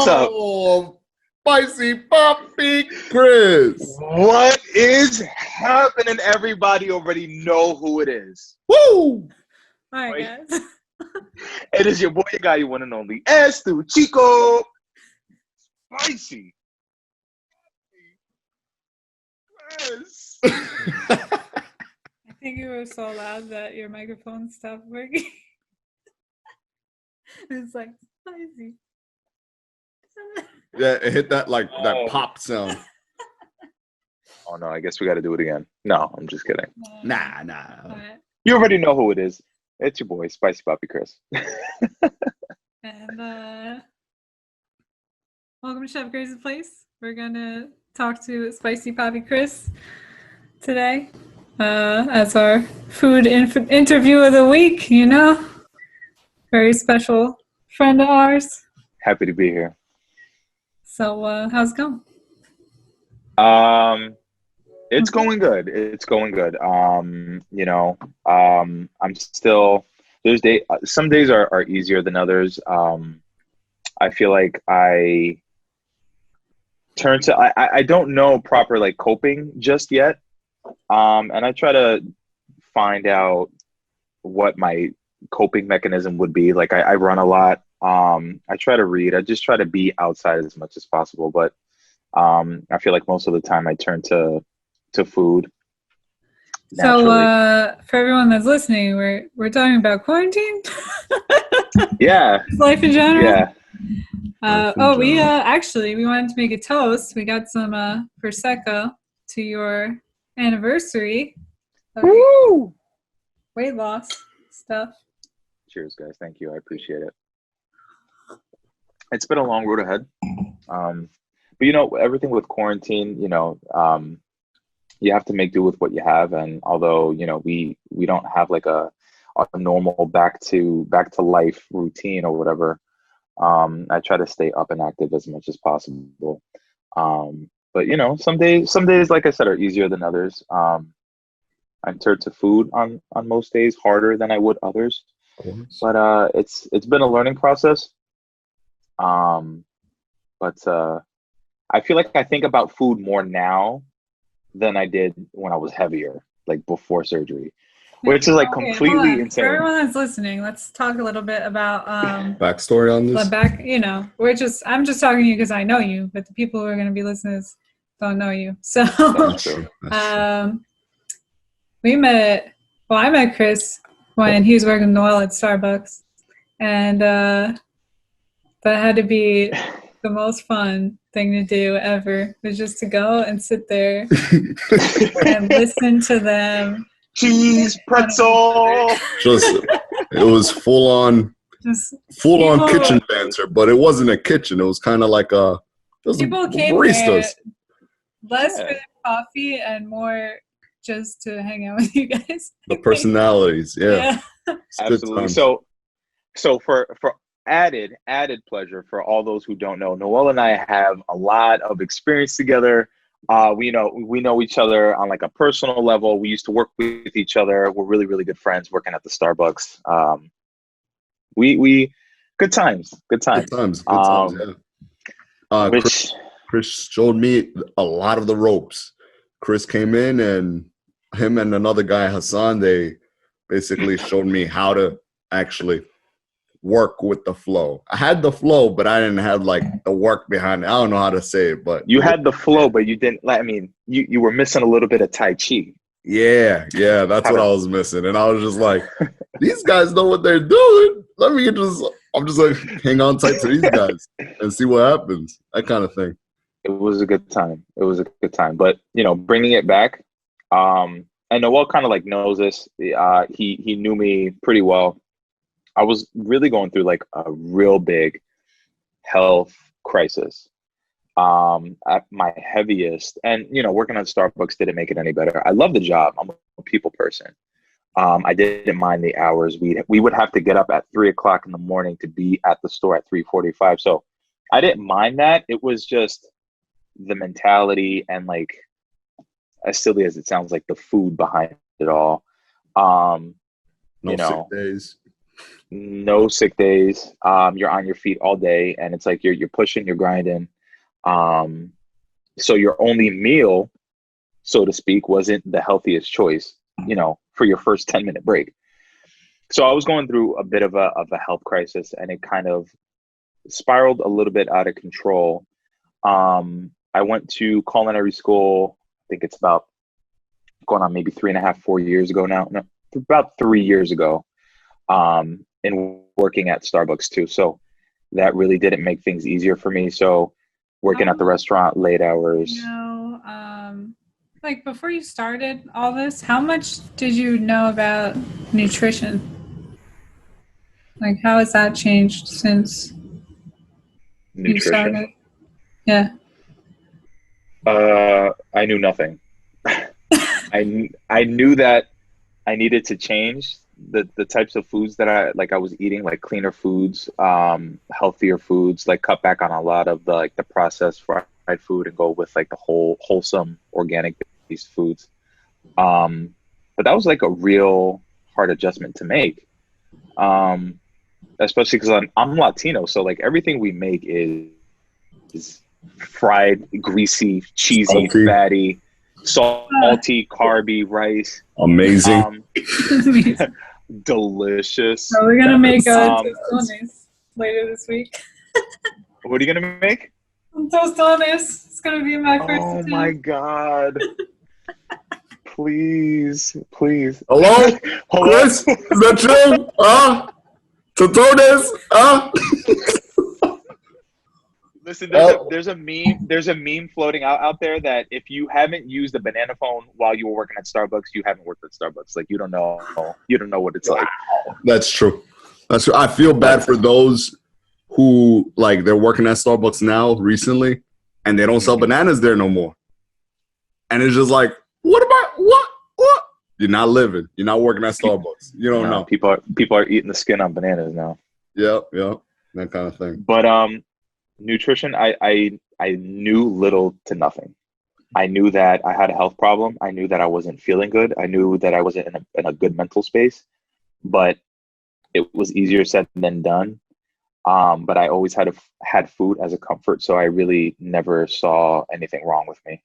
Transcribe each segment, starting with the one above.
up? Spicy Papi Chris. What is happening? Everybody already know who it is. Woo! All right, guys. It is your boy, your guy, your one and only Estu Chico. Spicy. Chris. I think you were so loud that your microphone stopped working. It's like spicy. Yeah, it hit that that pop sound. Oh no, I guess we got to do it again. No, I'm just kidding. Nah. Right. You already know who it is. It's your boy, Spicy Papi Chris. And welcome to Chef Grace's Place. We're gonna talk to Spicy Papi Chris today as our food interview of the week. You know, very special friend of ours. Happy to be here. So how's it going? It's going good. It's going good. I'm still, some days are easier than others. I feel like I don't know proper like coping just yet. And I try to find out what my coping mechanism would be. Like I run a lot. I try to read. I just try to be outside as much as possible. But I feel like most of the time I turn to food. Naturally. So for everyone that's listening, we're talking about quarantine. Yeah. Life in general. Yeah. We actually we wanted to make a toast. We got some prosecco to your anniversary of Woo! weight loss stuff. Cheers, guys. Thank you. I appreciate it. It's been a long road ahead. But everything with quarantine, you have to make do with what you have. And although, we don't have like a normal back to life routine or whatever, I try to stay up and active as much as possible. But some days, like I said, are easier than others. I turn to food on most days harder than I would others. But it's been a learning process. But I feel like I think about food more now than I did when I was heavier, like before surgery, which is like completely insane. For everyone that's listening, let's talk a little bit about backstory on this. I'm just talking to you because I know you, but the people who are going to be listening don't know you. So That's true. I met Chris when he was working Noel at Starbucks, and that had to be the most fun thing to do ever, was just to go and sit there and listen to them. Cheese pretzel. It was full on kitchen banter, but it wasn't a kitchen. It was kind of like people came baristas. There less for coffee and more just to hang out with you guys. The personalities, yeah. Absolutely. So for added pleasure for all those who don't know, Noel and I have a lot of experience together. We know each other on like a personal level. We used to work with each other. We're really, really good friends working at the Starbucks. We good times. Yeah. Chris showed me a lot of the ropes. Chris came in, and him and another guy, Hassan, they basically showed me how to actually work with the flow. I had the flow, but I didn't have like the work behind it. I don't know how to say it, but you had the flow, but you didn't. You were missing a little bit of Tai Chi. Yeah, that's what I was missing, and I was just like, these guys know what they're doing. I'm just like, hang on tight to these guys and see what happens. That kind of thing. It was a good time. But bringing it back, and Noel kind of like knows this. He knew me pretty well. I was really going through like a real big health crisis. At my heaviest, and working at Starbucks didn't make it any better. I love the job. I'm a people person. I didn't mind the hours. We would have to get up at 3:00 in the morning to be at the store at 3:45. So I didn't mind that. It was just the mentality and, like, as silly as it sounds, like the food behind it all. No sick days. no sick days. You're on your feet all day, and it's like you're pushing, you're grinding. Um, so your only meal, so to speak, wasn't the healthiest choice, for your first 10-minute break. So I was going through a bit of a health crisis, and it kind of spiraled a little bit out of control. I went to culinary school. I think it's about going on maybe 3.5, 4 years ago now. No, about 3 years ago. And working at Starbucks too. So that really didn't make things easier for me. So working at the restaurant, late hours. Like before you started all this, how much did you know about nutrition? Like how has that changed since you started? Nutrition? Yeah. I knew nothing. I knew that I needed to change the types of foods that I was eating, like cleaner foods, healthier foods, like cut back on a lot of the processed fried food and go with like the wholesome organic based foods. But that was like a real hard adjustment to make. Especially because I'm Latino, so like everything we make is fried, greasy, cheesy, fatty, salty, carby rice. Amazing. Delicious. So we're gonna make tostones later this week. What are you gonna make? Tostones. It's gonna be my first Oh attempt. my god. Please. Hello? Chris? Is that you? Tostones? Listen, there's a meme floating out there that if you haven't used a banana phone while you were working at Starbucks, you haven't worked at Starbucks. Like you don't know what it's like. That's true. I feel bad for those who like they're working at Starbucks now recently and they don't sell bananas there no more. And it's just like, what? You're not living. You're not working at Starbucks. You don't know. People are eating the skin on bananas now. Yep. That kind of thing. But nutrition, I knew little to nothing. I knew that I had a health problem. I knew that I wasn't feeling good. I knew that I wasn't in a good mental space, but it was easier said than done. But I always had food as a comfort, so I really never saw anything wrong with me.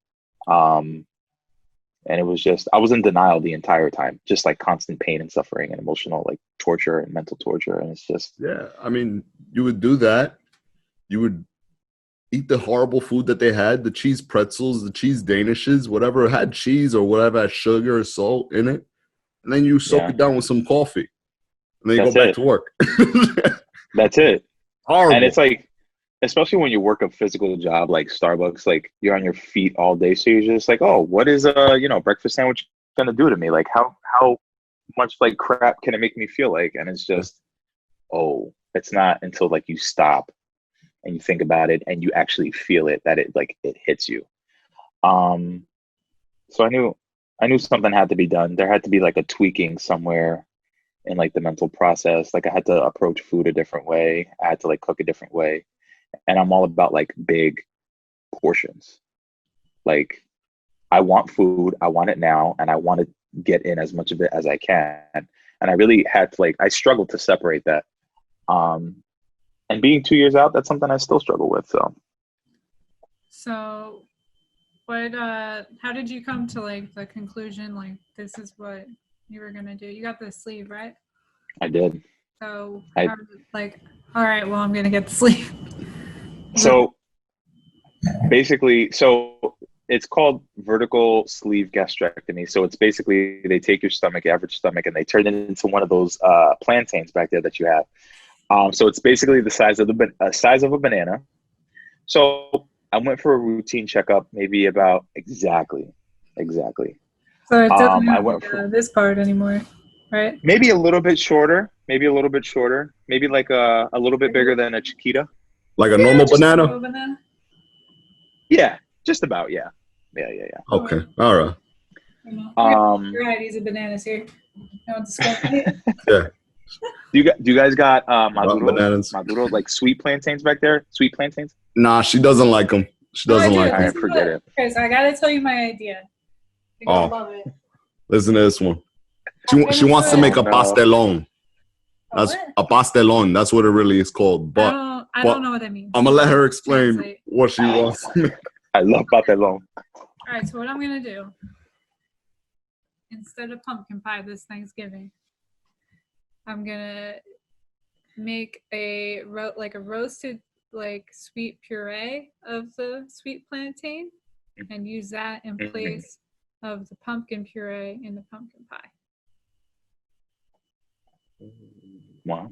And it was just, I was in denial the entire time, just like constant pain and suffering and emotional like torture and mental torture. And it's just, yeah, I mean, you would do that. You would eat the horrible food that they had, the cheese pretzels, the cheese danishes, whatever had cheese or whatever had sugar or salt in it. And then you soak it down with some coffee. And then you go back to work. That's it. Horrible. And it's like, especially when you work a physical job like Starbucks, like you're on your feet all day. So you're just like, oh, what is breakfast sandwich gonna do to me? Like how much like crap can it make me feel like? And it's just, it's not until like you stop and you think about it and you actually feel it that it hits you. So I knew something had to be done. There had to be like a tweaking somewhere in like the mental process. Like I had to approach food a different way. I had to like cook a different way. And I'm all about like big portions. Like I want food, I want it now, and I want to get in as much of it as I can. And I really had to I struggled to separate that. And being 2 years out, that's something I still struggle with. So what how did you come to like the conclusion like this is what you were gonna do? You got the sleeve, right? I did. So all right, well, I'm gonna get the sleeve. So basically, it's called vertical sleeve gastrectomy. So it's basically they take your stomach, average stomach, and they turn it into one of those plantains back there that you have. So it's basically the size of a banana. So I went for a routine checkup, maybe about exactly. So it doesn't have this part anymore, right? Maybe a little bit shorter. Maybe like a little bit bigger than a chiquita. Like a normal banana? Yeah, just about, yeah. Okay, all right. Varieties of bananas here. Yeah. Do you guys got Maduro, like sweet plantains back there? Sweet plantains? Nah, she doesn't like them. She doesn't like them. All right, forget it. Chris, I gotta tell you my idea. I love it. Listen to this one. She wants to make a pastelón. That's what? a pastelon. That's what it really is called. But I don't know what that means. I'm gonna let her explain Translate. what she wants. I love patelon. All right, so what I'm gonna do, instead of pumpkin pie this Thanksgiving, I'm gonna make a roasted like sweet puree of the sweet plantain and use that in place of the pumpkin puree in the pumpkin pie. Wow.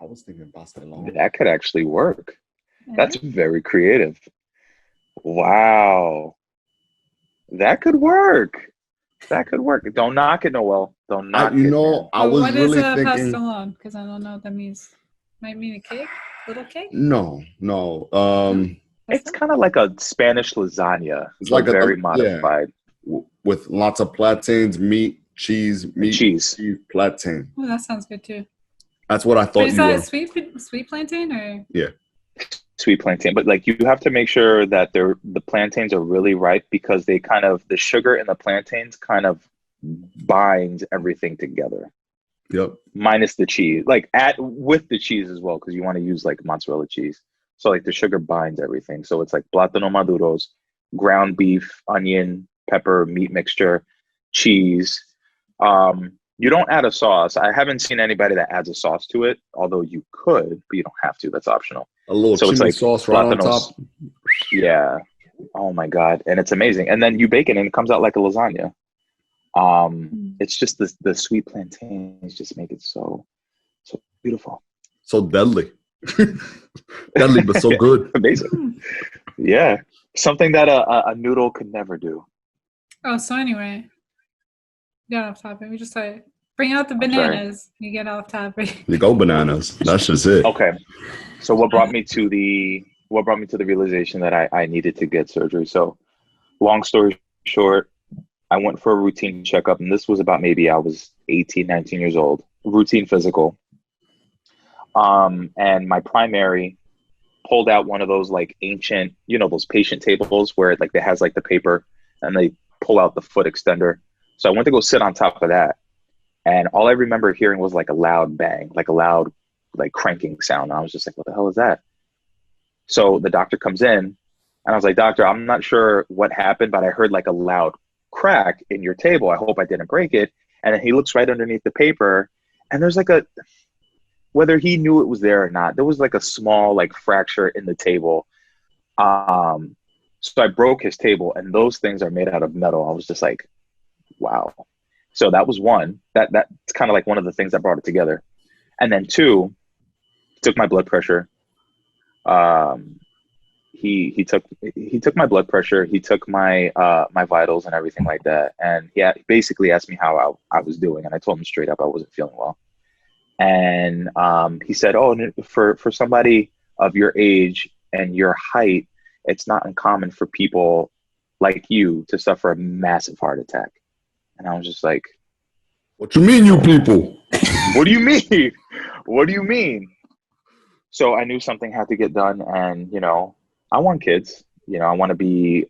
I was thinking pastelon. That could actually work. Yeah. That's very creative. Wow. That could work. Don't knock it, Noel. Don't knock it. Man. I was what really is a thinking. pastelon? Because I don't know what that means. Might mean a cake, little cake. No. It's kind of like a Spanish lasagna. It's like very modified. With lots of plantains, meat, cheese, plantain. Oh, that sounds good too. That's what I thought. Wait, is that sweet plantain or? Yeah. Sweet plantain, but like you have to make sure that the plantains are really ripe because they the sugar in the plantains kind of binds everything together. Yep. Minus the cheese, like with the cheese as well, because you want to use like mozzarella cheese. So like the sugar binds everything. So it's like plátano maduros, ground beef, onion, pepper, meat mixture, cheese. You don't add a sauce. I haven't seen anybody that adds a sauce to it, although you could, but you don't have to. That's optional. A little chili sauce right on top. Yeah. Oh my God. And it's amazing. And then you bake it and it comes out like a lasagna. It's just the sweet plantains just make it so beautiful. So deadly. Deadly, but so good. Amazing. Yeah. Something that a noodle could never do. Oh, so anyway. Get off topic. We just started. Bring out the bananas. You get off topic. You go bananas. That's just it. Okay. So what brought me to the realization that I needed to get surgery? So long story short, I went for a routine checkup, and this was about maybe I was 18, 19 years old, routine physical. And my primary pulled out one of those like ancient, those patient tables where it has like the paper and they pull out the foot extender. So I went to go sit on top of that. And all I remember hearing was like a loud bang, like a loud, like cranking sound. And I was just like, what the hell is that? So the doctor comes in and I was like, doctor, I'm not sure what happened, but I heard like a loud crack in your table. I hope I didn't break it. And then he looks right underneath the paper and there's like whether he knew it was there or not, there was like a small like fracture in the table. So I broke his table and those things are made out of metal. I was just like, wow. So that was one. That's kind of like one of the things that brought it together. And then two, took my blood pressure. He took my blood pressure. He took my my vitals and everything like that. And he basically asked me how I was doing, and I told him straight up I wasn't feeling well. And he said, "Oh, for somebody of your age and your height, it's not uncommon for people like you to suffer a massive heart attack." And I was just like, "What you mean, you people? What do you mean? What do you mean?" So I knew something had to get done, and I want kids. I want to be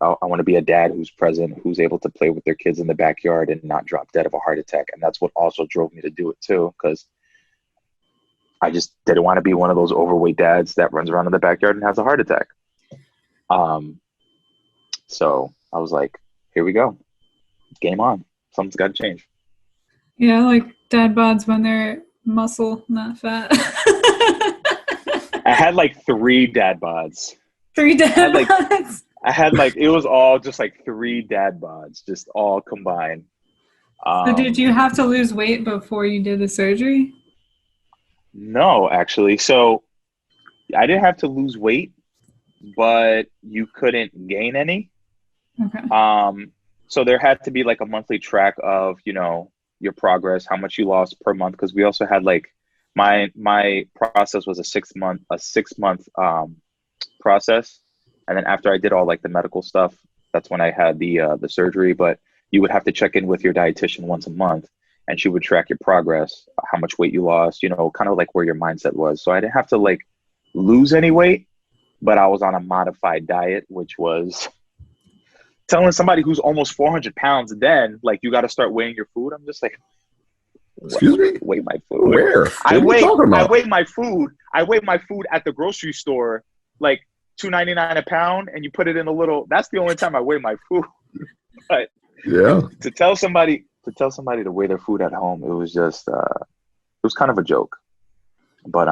a dad who's present, who's able to play with their kids in the backyard and not drop dead of a heart attack. And that's what also drove me to do it too, because I just didn't want to be one of those overweight dads that runs around in the backyard and has a heart attack. So I was like, here we go. Game on. Something's got to change. Yeah, I like dad bods when they're muscle, not fat. I had like 3 dad bods. 3 dad bods? I had like, it was all just like 3 dad bods, just all combined. So did you have to lose weight before you did the surgery? No, actually. So I didn't have to lose weight, but you couldn't gain any. Okay. So there had to be like a monthly track of, your progress, how much you lost per month. Cause we also had like, my process was a 6 month process. And then after I did all like the medical stuff, that's when I had the surgery, but you would have to check in with your dietitian once a month and she would track your progress, how much weight you lost, kind of like where your mindset was. So I didn't have to like lose any weight, but I was on a modified diet, which was telling somebody who's almost 400 pounds then, like, you got to start weighing your food. I'm just like, Excuse me? Weigh my food. Where? What are you talking about? I weigh my food. I weigh my food at the grocery store, like $2.99 a pound, and you put it in a little. That's the only time I weigh my food. But Yeah. to tell somebody to weigh their food at home, it was just it was kind of a joke. But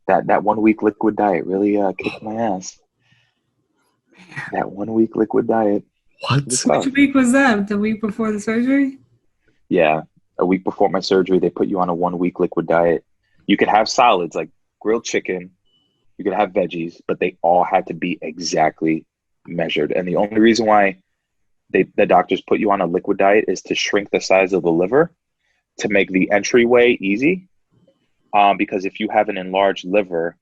that 1 week liquid diet really kicked my ass. That 1 week liquid diet. What? Which week was that? The week before the surgery? Yeah, a week before my surgery, they put you on a 1 week liquid diet. You could have solids like grilled chicken. You could have veggies, but they all had to be exactly measured. And the only reason why the doctors put you on a liquid diet is to shrink the size of the liver to make the entryway easy. Because if you have an enlarged liver,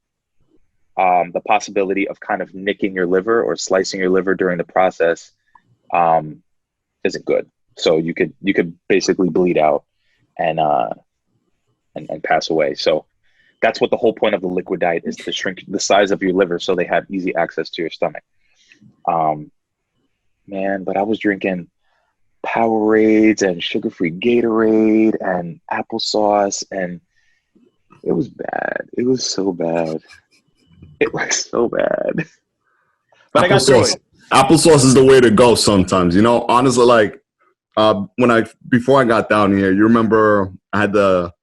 the possibility of kind of nicking your liver or slicing your liver during the process isn't good. So you could basically bleed out and pass away. So that's what the whole point of the liquid diet is, to shrink the size of your liver so they have easy access to your stomach. Man, but I was drinking Powerades and sugar-free Gatorade and applesauce, and it was bad. It was so bad. It was so bad. But I got through it. Applesauce is the way to go sometimes. You know, honestly, like before I got down here, you remember I had the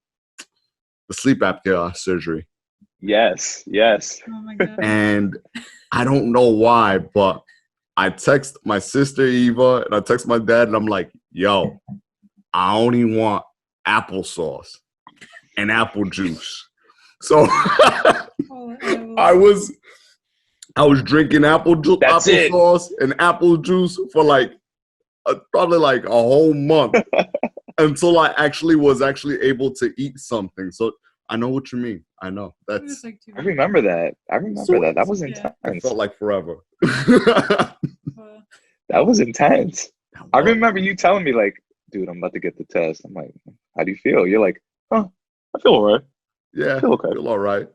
sleep apnea surgery. Yes. Oh my God. And I don't know why, but I text my sister Eva and I text my dad and I'm like, yo, I only want applesauce and apple juice. So I was drinking applesauce and apple juice for like probably like a whole month until I was able to eat something. So I know what you mean. I know. I remember that. That was intense. It felt like forever. That was intense. I remember you telling me like, dude, I'm about to get the test. I'm like, how do you feel? You're like, oh, I feel all right. Yeah, I feel okay. I feel all right.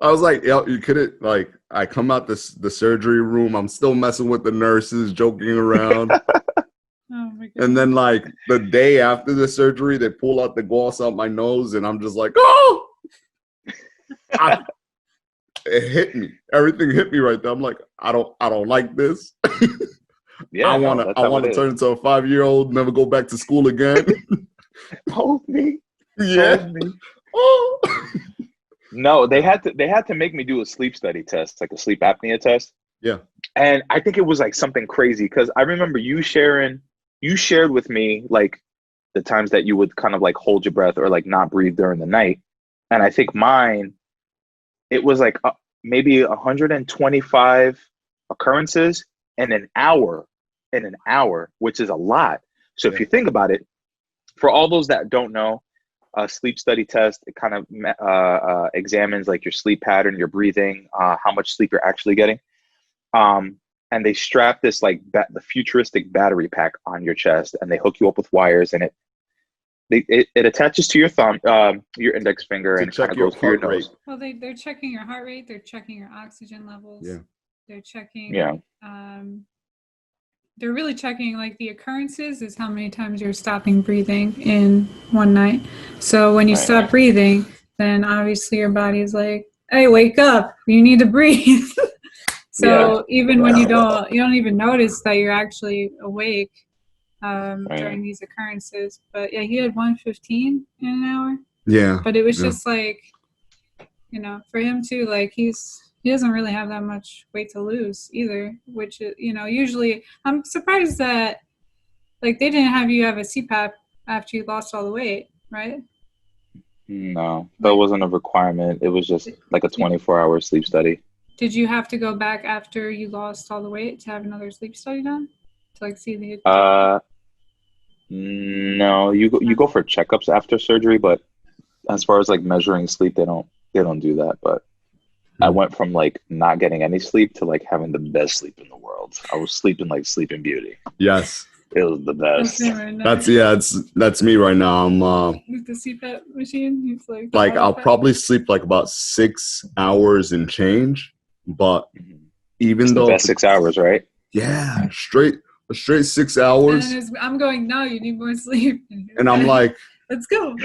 I was like, yo, you couldn't, like, I come out the surgery room. I'm still messing with the nurses, joking around. Oh my God. And then, like, the day after the surgery, they pull out the gauze out my nose, and I'm just like, oh! It hit me. Everything hit me right there. I'm like, I don't like this. Yeah, I want to turn into a 5-year-old, never go back to school again. Hold me. Yeah. Hold me. Oh. No, they had to make me do a sleep study test, like a sleep apnea test. Yeah. And I think it was like something crazy because I remember you shared with me like the times that you would kind of like hold your breath or like not breathe during the night. And I think mine, it was like maybe 125 occurrences in an hour, which is a lot. So if you think about it, for all those that don't know, a sleep study test, it kind of examines like your sleep pattern, your breathing, how much sleep you're actually getting. And they strap this like the futuristic battery pack on your chest, and they hook you up with wires, and it attaches to your thumb, your index finger, and kind of goes through your nose. Well, they're checking your heart rate, they're checking your oxygen levels. Yeah. They're checking. Yeah. They're really checking like the occurrences is how many times you're stopping breathing in one night. So when you stop breathing, then obviously your body is like, hey, wake up, you need to breathe. So even when you don't even notice that you're actually awake during these occurrences. But yeah, he had 115 in an hour. Yeah. But it was just like, you know, for him too, like he doesn't really have that much weight to lose either, which, you know, usually I'm surprised that like they didn't have you have a CPAP after you lost all the weight, right? No, that wasn't a requirement. It was just like a 24-hour sleep study. Did you have to go back after you lost all the weight to have another sleep study done? To like see the no, you go for checkups after surgery, but as far as like measuring sleep, they don't do that. But I went from like not getting any sleep to like having the best sleep in the world. I was sleeping like Sleeping Beauty. Yes. It was the best. That's me right now. I'm with the CPAP machine. He's like I'll probably sleep like about 6 hours and change, but even though the best 6 hours, right? Yeah, straight. a straight 6 And hours. then I'm going, no, you need more sleep. And I'm like, let's go.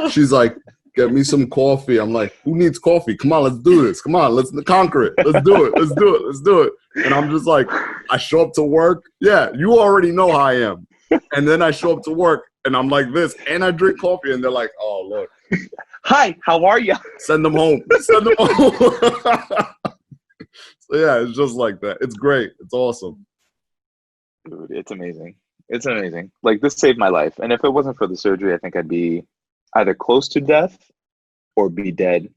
she's like, get me some coffee. I'm like, who needs coffee? Come on, let's do this. Come on, let's conquer it. Let's do it. And I'm just like, I show up to work. Yeah, you already know how I am. And then I show up to work and I'm like this, and I drink coffee, and they're like, oh, look. Hi, how are you? Send them home. So yeah, it's just like that. It's great. It's awesome. Dude, it's amazing. It's amazing. Like, this saved my life. And if it wasn't for the surgery, I think I'd be either close to death or be dead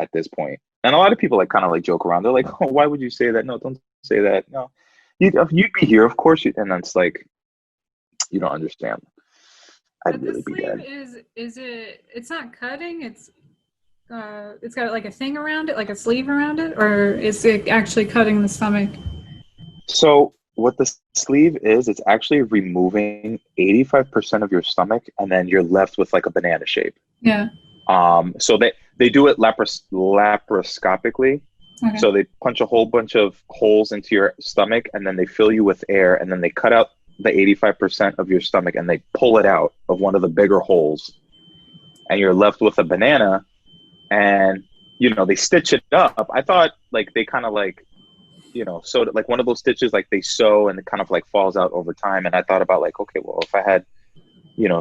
at this point. And a lot of people like kind of like joke around. They're like, oh, why would you say that? No, don't say that. No, you'd be here, of course. And it's like, you don't understand. I'd But really the be dead. is it? It's not cutting. It's got like a thing around it, like a sleeve around it, or is it actually cutting the stomach? So what the sleeve is, it's actually removing 85% of your stomach, and then you're left with like a banana shape. Yeah. So they do it laparoscopically. Okay. So they punch a whole bunch of holes into your stomach, and then they fill you with air, and then they cut out the 85% of your stomach, and they pull it out of one of the bigger holes, and you're left with a banana. And they stitch it up. I thought like they kind of like, so like one of those stitches, like they sew and it kind of like falls out over time. And I thought about like, okay, well, if I had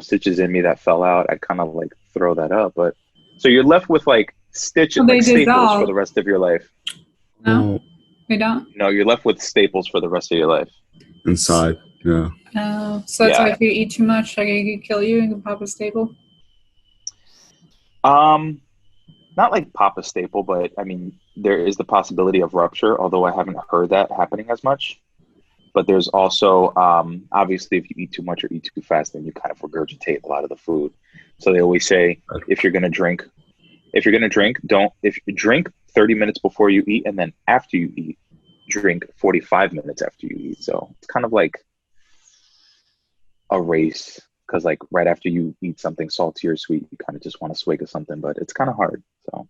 stitches in me that fell out, I'd kind of like throw that up. But so you're left with like stitches, like staples for the rest of your life. No, they don't. No, you're left with staples for the rest of your life. Inside, yeah. Oh, so that's why if you eat too much, like it could kill you and can pop a staple. Not like pop a staple, but I mean, there is the possibility of rupture, although I haven't heard that happening as much. But there's also, obviously, if you eat too much or eat too fast, then you kind of regurgitate a lot of the food. So they always say, if you're going to drink, drink 30 minutes before you eat, and then after you eat, drink 45 minutes after you eat. So it's kind of like a race, because like right after you eat something salty or sweet, you kind of just want a swig of something, but it's kind of hard. So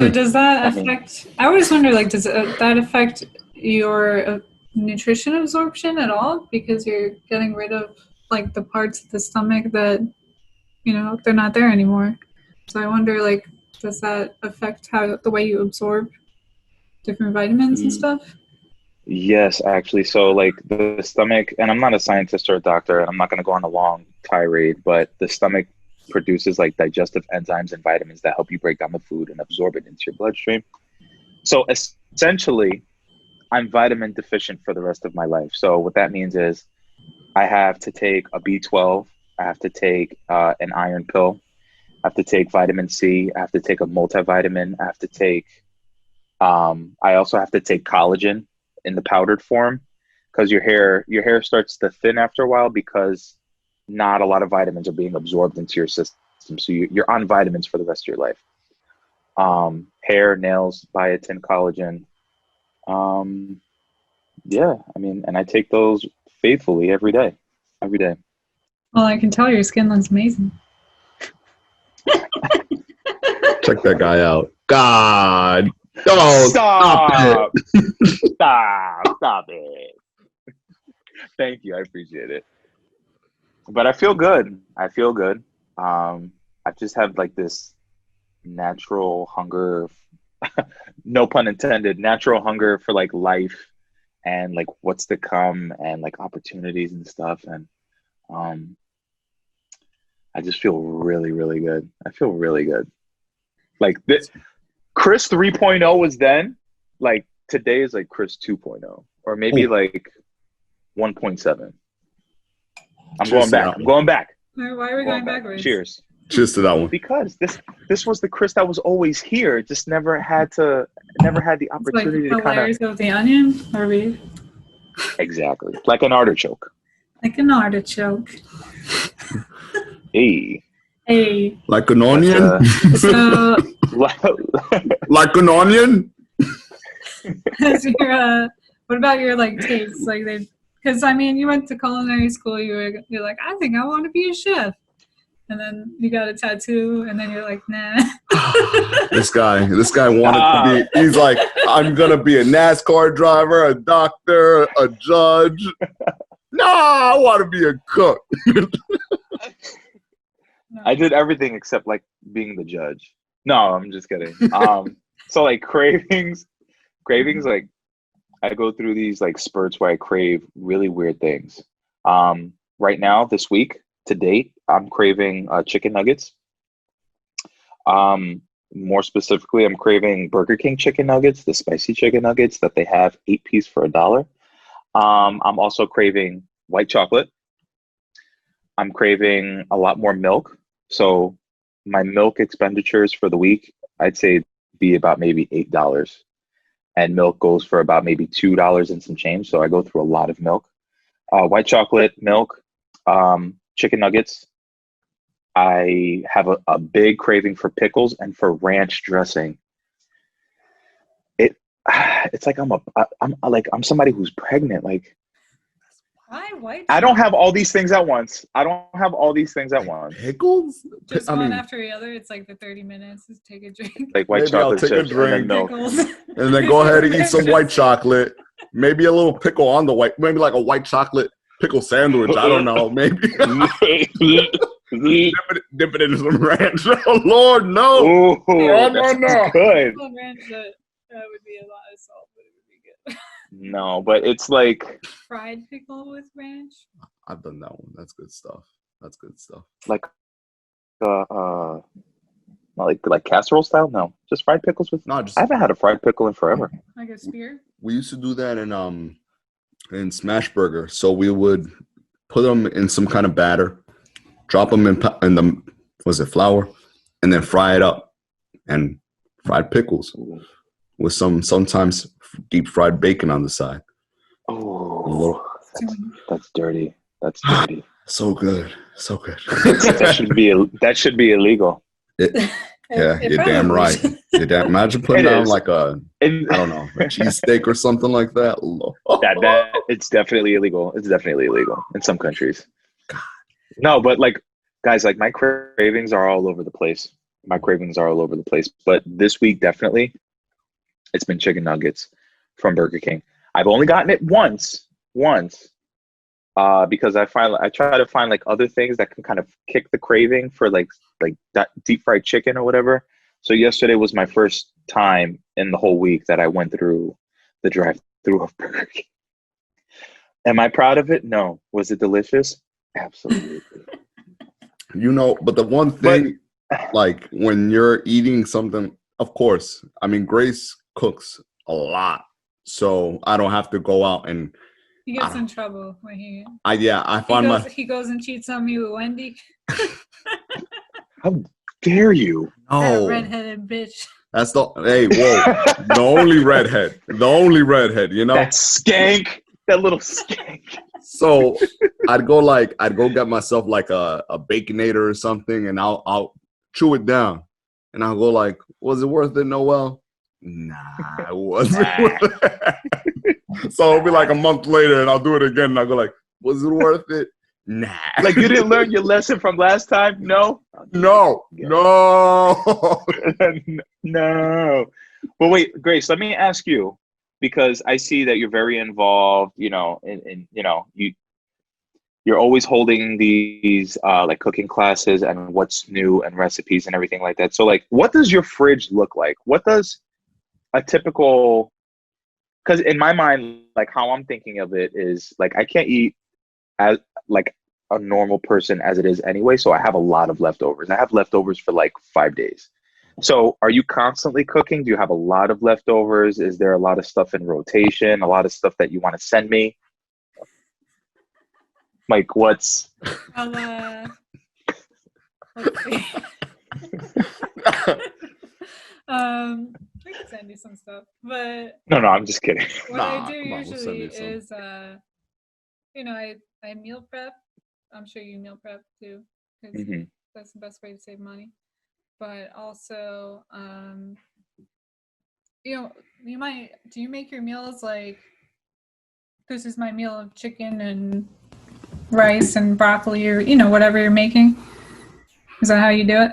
does that affect? I always wonder, like, does that affect your nutrition absorption at all? Because you're getting rid of like the parts of the stomach that they're not there anymore. So I wonder, like, does that affect the way you absorb different vitamins and stuff? Yes, actually. So like the stomach, and I'm not a scientist or a doctor, and I'm not going to go on a long tirade, but the stomach produces like digestive enzymes and vitamins that help you break down the food and absorb it into your bloodstream. So essentially, I'm vitamin deficient for the rest of my life. So what that means is I have to take a B12, I have to take an iron pill, I have to take vitamin C, I have to take a multivitamin, I have to take, I also have to take collagen in the powdered form, because your hair starts to thin after a while, because not a lot of vitamins are being absorbed into your system. So you're on vitamins for the rest of your life. Hair, nails, biotin, collagen. Yeah, I mean, and I take those faithfully every day. Well, I can tell your skin looks amazing. Check that guy out. God. Oh, stop it. Stop it. Thank you. I appreciate it. But I feel good. I just have like this natural hunger, no pun intended, natural hunger for like life and like what's to come and like opportunities and stuff. And I just feel really, really good. I feel really good. Like this, Chris 3.0 was then, like today is like Chris 2.0, or maybe like 1.7. I'm going back. Why are we going backwards? Cheers. Cheers to that one. Because this was the Chris that was always here. Just never had the opportunity to kind of layers of the onion, or we exactly like an artichoke. Like an artichoke. Hey. Like an onion. So like an onion. What about your like tastes? Like because I mean, you went to culinary school. You're like, I think I want to be a chef, and then you got a tattoo, and then you're like, nah. This guy wanted to be, he's like, I'm going to be a NASCAR driver, a doctor, a judge. No, I want to be a cook. I did everything except like being the judge. No, I'm just kidding. So like cravings, like I go through these like spurts where I crave really weird things. Right now, this week, to date, I'm craving chicken nuggets. More specifically, I'm craving Burger King chicken nuggets, the spicy chicken nuggets that they have 8-piece for $1. I'm also craving white chocolate. I'm craving a lot more milk. So my milk expenditures for the week, I'd say be about maybe $8. And milk goes for about maybe $2 and some change. So I go through a lot of milk. White chocolate, milk, chicken nuggets. I have a big craving for pickles and for ranch dressing. It's like I'm somebody who's pregnant. Like, why white? I don't have all these things at once. Pickles? Just one after the other. It's like the 30 minutes. Just take a drink. Like white Maybe I'll chocolate take a chips and then drink. milk. Pickles. And then go ahead and eat some white chocolate. Maybe a little pickle on the white, maybe like a white chocolate pickle sandwich. I don't know. Maybe. Dip it in some ranch. Oh, Lord, no. Ooh, no. Good. Ranch, that would be a lot of salt, but it would be good. No, but it's like fried pickle with ranch. I've done that one. That's good stuff. Like like casserole style. No, just fried pickles with. No, I haven't had a fried pickle in forever. Like a spear. We used to do that in Smash Burger. So we would put them in some kind of batter, drop them in the flour, and then fry it up, and fried pickles with sometimes deep fried bacon on the side. Oh, that's dirty. That's dirty. So good. That should be illegal. Yeah, you're damn right. Imagine putting down like I don't know, a cheesesteak or something like that. It's definitely illegal. It's definitely illegal in some countries. No, but like, guys, like my cravings are all over the place. But this week, definitely, it's been chicken nuggets from Burger King. I've only gotten it once, because I try to find like other things that can kind of kick the craving for like that deep fried chicken or whatever. So yesterday was my first time in the whole week that I went through the drive-through of Burger King. Am I proud of it? No. Was it delicious? Absolutely. But the one thing, like when you're eating something, of course, I mean, Grace cooks a lot, so I don't have to go out and. He gets in trouble when he goes and cheats on me with Wendy. How dare you? That redheaded bitch. That's the only redhead, that skank, that little skank. So I'd go get myself like a Baconator or something, and I'll chew it down, and I'll go like, was it worth it, Noel? Nah, it wasn't worth it. So it'll be like a month later, and I'll do it again, and I'll go like, was it worth it? Nah. Like you didn't learn your lesson from last time? No. No. No. But wait, Grace, let me ask you, because I see that you're very involved, in you're always holding these like cooking classes and what's new and recipes and everything like that. So like, what does your fridge look like? What does a typical, because in my mind, like how I'm thinking of it is like, I can't eat as like a normal person as it is anyway. So I have a lot of leftovers. I have leftovers for like 5 days. So are you constantly cooking? Do you have a lot of leftovers? Is there a lot of stuff in rotation? A lot of stuff that you want to send me? Like what's... Let's see. I can send you some stuff, but no, I'm just kidding. What I do usually is, I meal prep. I'm sure you meal prep too, because that's the best way to save money. But also, do you make your meals like, this is my meal of chicken and rice and broccoli, or whatever you're making? Is that how you do it?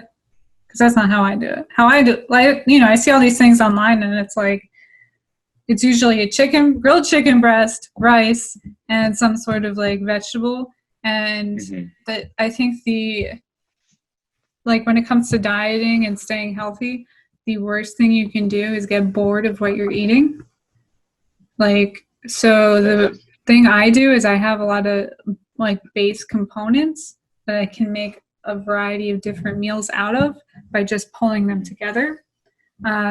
because that's not how I do it. How I do, like, you know, I see all these things online, and it's like, it's usually a grilled chicken breast, rice, and some sort of like vegetable. And that, I think like when it comes to dieting and staying healthy, the worst thing you can do is get bored of what you're eating. Like, so the thing I do is I have a lot of like base components that I can make a variety of different meals out of by just pulling them together.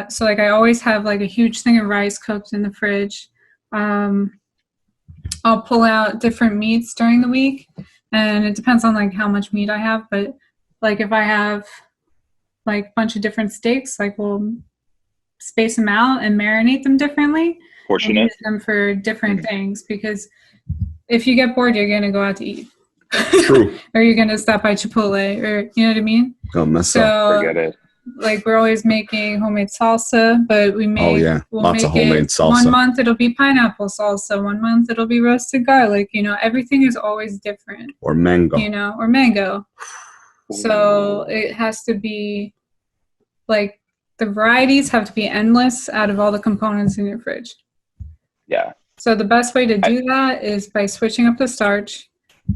So like I always have like a huge thing of rice cooked in the fridge. I'll pull out different meats during the week, and it depends on like how much meat I have, but like if I have like a bunch of different steaks, like we'll space them out and marinate them differently. Portion and it. use them for different things, because if you get bored, you're going to go out to eat. True. Or you're going to stop by Chipotle, or you know what I mean? Don't mess up. Forget it. Like we're always making homemade salsa, but we make Lots of homemade salsa. 1 month it'll be pineapple salsa, 1 month it'll be roasted garlic. You know, everything is always different. Or mango. You know, or mango. So it has to be like the varieties have to be endless out of all the components in your fridge. Yeah. So the best way to do that is by switching up the starch,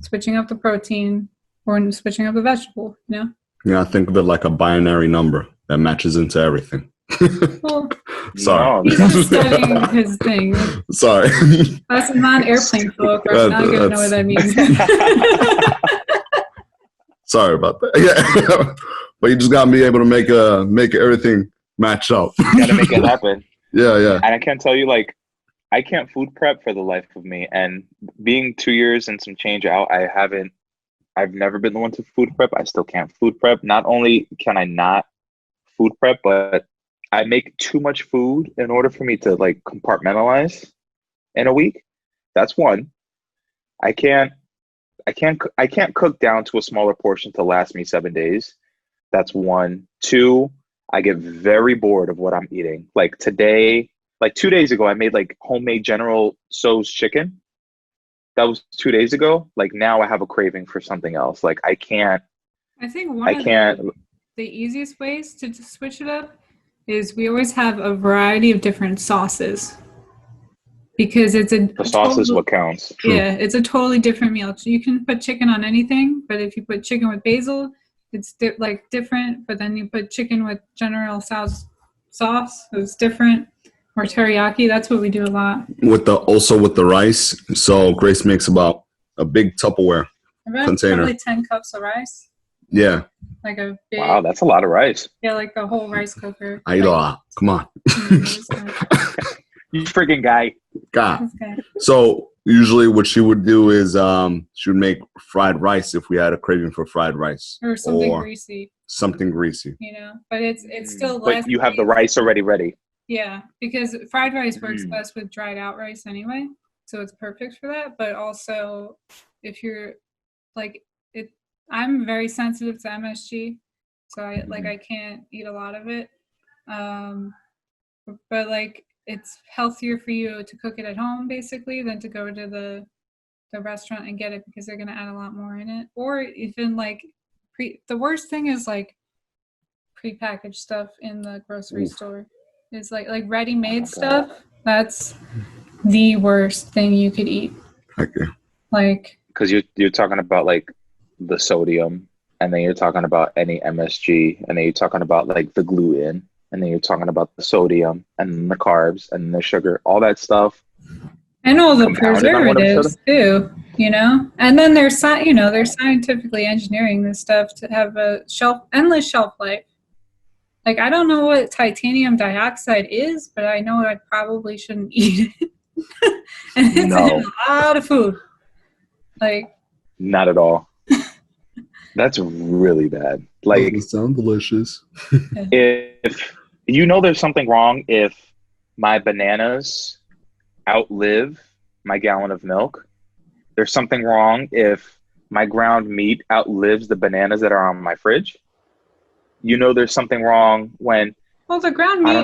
switching up the protein, or switching up the vegetable, you know? Yeah, I think of it like a binary number that matches into everything. Well, sorry. he's not studying his thing. Sorry. That's a non-airplane folk. Right? I don't even know what that means. Sorry about that. Yeah. But you just got to be able to make everything match up. You got to make it happen. Yeah. And I can't tell you, like, I can't food prep for the life of me. And being 2 years and some change out, I've never been the one to food prep. I still can't food prep. Not only can I not food prep, but I make too much food in order for me to like compartmentalize in a week. That's one. I can't cook down to a smaller portion to last me 7 days. That's one. Two, I get very bored of what I'm eating. Like today, like 2 days ago, I made like homemade General Tso's chicken. That was 2 days ago. Like now I have a craving for something else. Like I think one of the easiest ways to switch it up is we always have a variety of different sauces. Because the sauce is what counts. Yeah, it's a totally different meal. So you can put chicken on anything, but if you put chicken with basil, it's different. But then you put chicken with General Tso's sauce, it's different. Or teriyaki, that's what we do a lot. With the rice, so Grace makes about a big Tupperware container. Probably 10 cups of rice. Yeah. Like a big. Wow, that's a lot of rice. Yeah, like the whole rice cooker. I eat a lot. Come on. You freaking guy. God. So usually what she would do is she would make fried rice if we had a craving for fried rice. Or something greasy. Something greasy. You know, but it's still less. But you have the rice already ready. Yeah, because fried rice works best with dried out rice anyway, so it's perfect for that. But also, if you're like I'm very sensitive to MSG, so I can't eat a lot of it. But like it's healthier for you to cook it at home basically than to go to the restaurant and get it, because they're gonna add a lot more in it. Or even like the worst thing is like prepackaged stuff in the grocery store. It's like ready-made stuff. That's the worst thing you could eat. Okay. Like, because you're talking about like the sodium, and then you're talking about any MSG, and then you're talking about like the gluten, and then you're talking about the sodium and the carbs and the sugar, all that stuff. And all the preservatives too, you know. And then they're scientifically engineering this stuff to have a endless shelf life. Like, I don't know what titanium dioxide is, but I know I probably shouldn't eat it. And it's in a lot of food. Like, not at all. That's really bad. Like, it sounds delicious. If there's something wrong if my bananas outlive my gallon of milk. There's something wrong if my ground meat outlives the bananas that are on my fridge. There's something wrong when... Well, the ground meat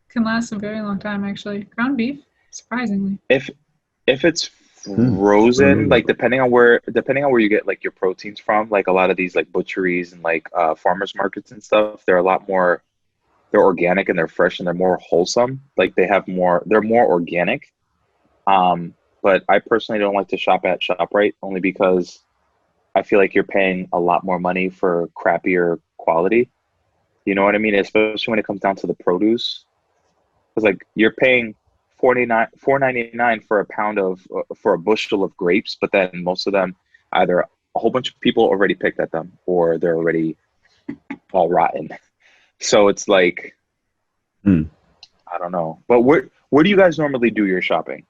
can last a very long time, actually. Ground beef, surprisingly. If it's frozen, like depending on where you get like your proteins from, like a lot of these like butcheries and like farmers markets and stuff, they're a lot more, they're organic and they're fresh and they're more wholesome. Like they're more organic. But I personally don't like to shop at ShopRite only because I feel like you're paying a lot more money for crappier quality. You know what I mean? Especially when it comes down to the produce. Because like you're paying $4.99 for a pound of for a bushel of grapes, but then most of them either a whole bunch of people already picked at them or they're already all rotten. So it's like I don't know. But where do you guys normally do your shopping?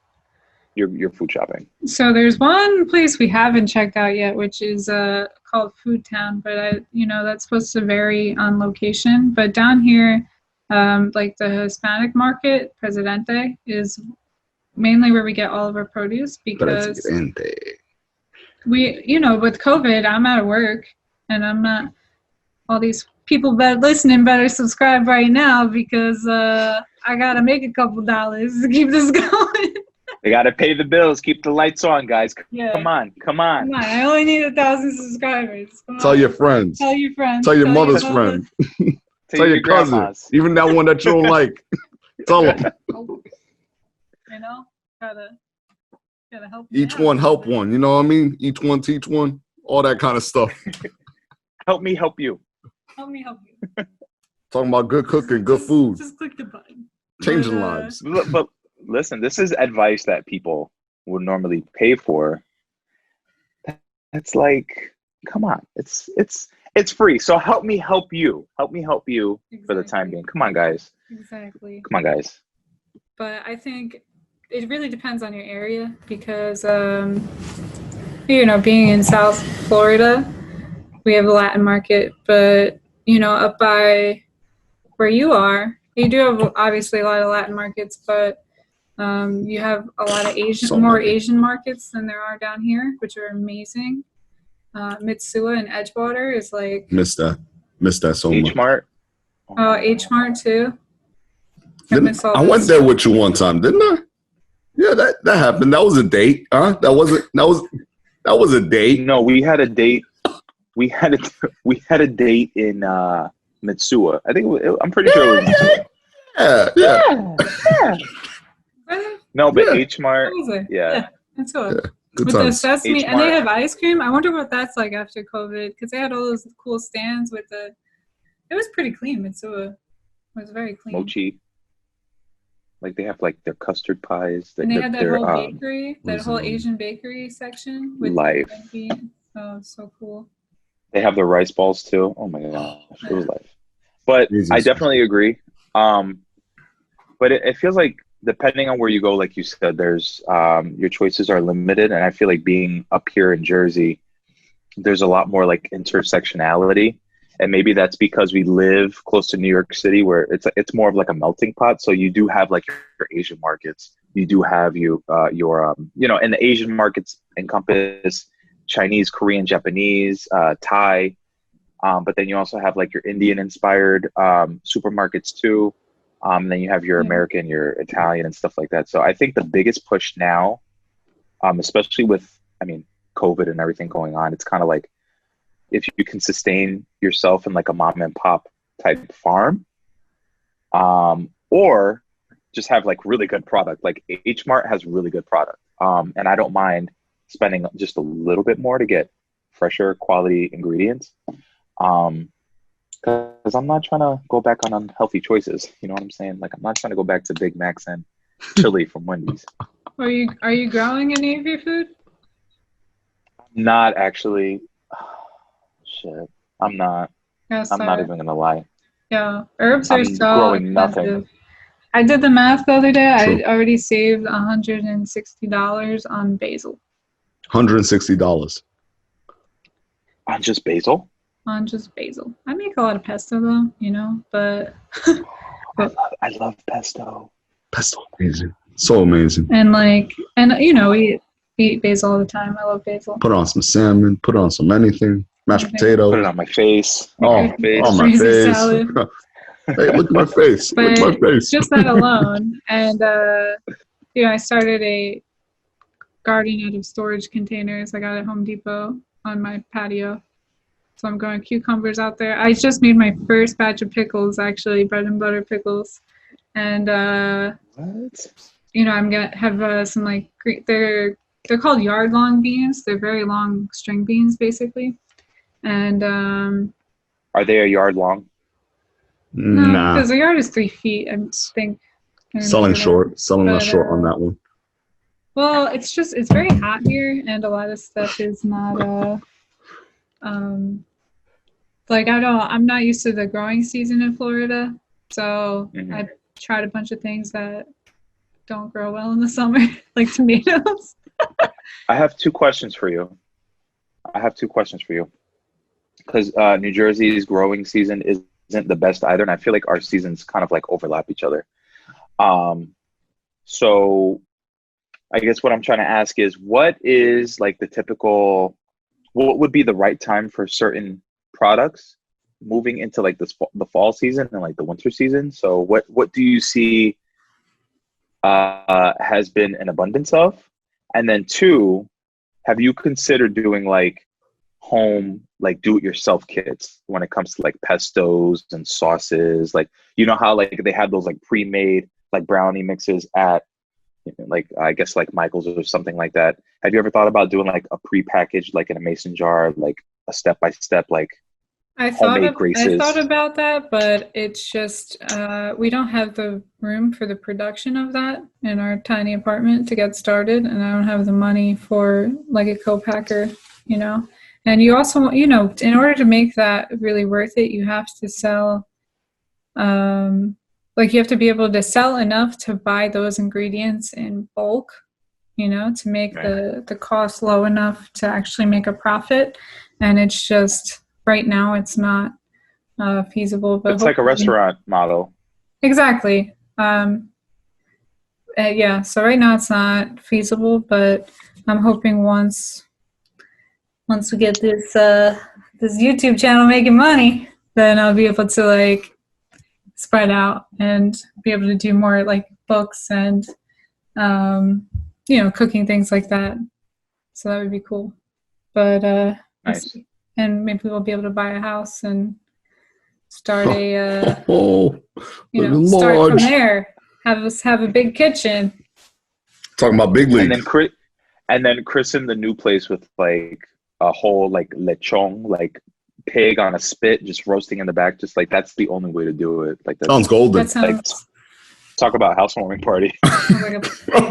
Your food shopping? So there's one place we haven't checked out yet, which is called Food Town, but that's supposed to vary on location. But down here, like the Hispanic market, Presidente, is mainly where we get all of our produce because we, with COVID, I'm out of work and I'm not. All these people listening better subscribe right now because I gotta make a couple dollars to keep this going. They gotta pay the bills, keep the lights on, guys. Yeah. Come on. I only need 1,000 subscribers. Tell your friends. Tell your friends. Tell your mother's friend. Tell your cousin. Grandmas. Even that one that you don't like. Tell them. Gotta help. Each one help one. You know what I mean? Each one teach one. All that kind of stuff. Help me help you. Help me help you. Talking about good cooking, good food. Just click the button. Changing lives. But listen, this is advice that people would normally pay for. It's like, come on, it's free. So help me help you. Help me help you for the time being. Come on, guys. Exactly. Come on, guys. But I think it really depends on your area because, being in South Florida, we have a Latin market, but, up by where you are, you do have obviously a lot of Latin markets, but you have a lot of Asian markets than there are down here, which are amazing. Mitsua and Edgewater is like... Missed that so much. H-Mart. Oh, H-Mart too. I went there with you one time, didn't I? Yeah, that happened. That was a date, huh? That was a date. No, we had a date. We had a date in Mitsua. I think I'm pretty sure it was Mitsua. Yeah. No, but H-Mart. Yeah. That's cool. Yeah. Good with times. the sesame, H-Mart. and they have ice cream. I wonder what that's like after COVID, because they had all those cool stands with the. It was pretty clean. It was very clean. Mochi. Like they have like their custard pies. And they had that whole bakery, that whole Asian bakery section with life. Oh, so cool. They have the rice balls too. Oh my gosh, it was life. But I definitely agree. But it feels like depending on where you go, like you said, there's your choices are limited, and I feel like being up here in Jersey, there's a lot more like intersectionality, and maybe that's because we live close to New York City, where it's more of like a melting pot. So you do have like your Asian markets, you do have your and the Asian markets encompass Chinese, Korean, Japanese, Thai, but then you also have like your Indian inspired supermarkets too. Then you have your American, your Italian, and stuff like that. So I think the biggest push now, especially with, COVID and everything going on, it's kind of like if you can sustain yourself in like a mom and pop type farm, or just have like really good product. Like H-Mart has really good product, and I don't mind spending just a little bit more to get fresher quality ingredients. Because I'm not trying to go back on unhealthy choices. You know what I'm saying? Like I'm not trying to go back to Big Macs and chili from Wendy's. Are you growing any of your food? Not actually. Shit, I'm not. I'm not even gonna lie. Yeah, herbs are so growing expensive. nothing. I did the math the other day. True. I already saved $160 on basil. $160 on just basil. On just basil. I make a lot of pesto though, but I love pesto. Pesto, amazing, so amazing. And we eat basil all the time. I love basil. Put on some salmon. Put on some anything. Mashed potatoes. Put it on my face. Oh, on my face. Salad. Hey, look at my face. But look at my face. Just that alone. And I started garden out of storage containers I got at Home Depot on my patio. So I'm growing cucumbers out there. I just made my first batch of pickles, actually, bread and butter pickles. And, What? you know, I'm going to have some, like, they're called yard long beans. They're very long string beans, basically. And, Are they a yard long? no, Nah, because the yard is 3 feet, I think. selling short. Selling us But, short on that one. Well, it's very hot here, and a lot of stuff is not, like I'm not used to the growing season in Florida, so I tried a bunch of things that don't grow well in the summer, like tomatoes. I have two questions for you. Because New Jersey's growing season isn't the best either, and I feel like our seasons kind of like overlap each other. So I guess what I'm trying to ask is, what would be the right time for certain products moving into like the fall season and like the winter season? So what do you see has been an abundance of? And then two, have you considered doing like home, like do-it-yourself kits when it comes to like pestos and sauces? Like, you know how like they have those like pre-made like brownie mixes at like, I guess like Michael's or something like that. Have you ever thought about doing like a pre-packaged, like in a mason jar, like a step-by-step, like homemade graces? I thought about that, but it's just we don't have the room for the production of that in our tiny apartment to get started, and I don't have the money for like a co-packer, you know. And you also, you know, in order to make that really worth it, you have to sell, like you have to be able to sell enough to buy those ingredients in bulk, you know, to make the cost low enough to actually make a profit. And it's just, right now, it's not feasible. But It's like a restaurant model. Exactly. Yeah, so right now it's not feasible, but I'm hoping once we get this YouTube channel making money, then I'll be able to like spread out and be able to do more like books and you know, cooking things like that. So that would be cool. But Nice. and maybe we'll be able to buy a house and start a you know, living start from large. there. Have a big kitchen. Talking about big league. And then christen the new place with like a whole like lechon, like pig on a spit, just roasting in the back. Just like that's the only way to do it. Like that Sounds golden. That sounds like, talk about housewarming party. like a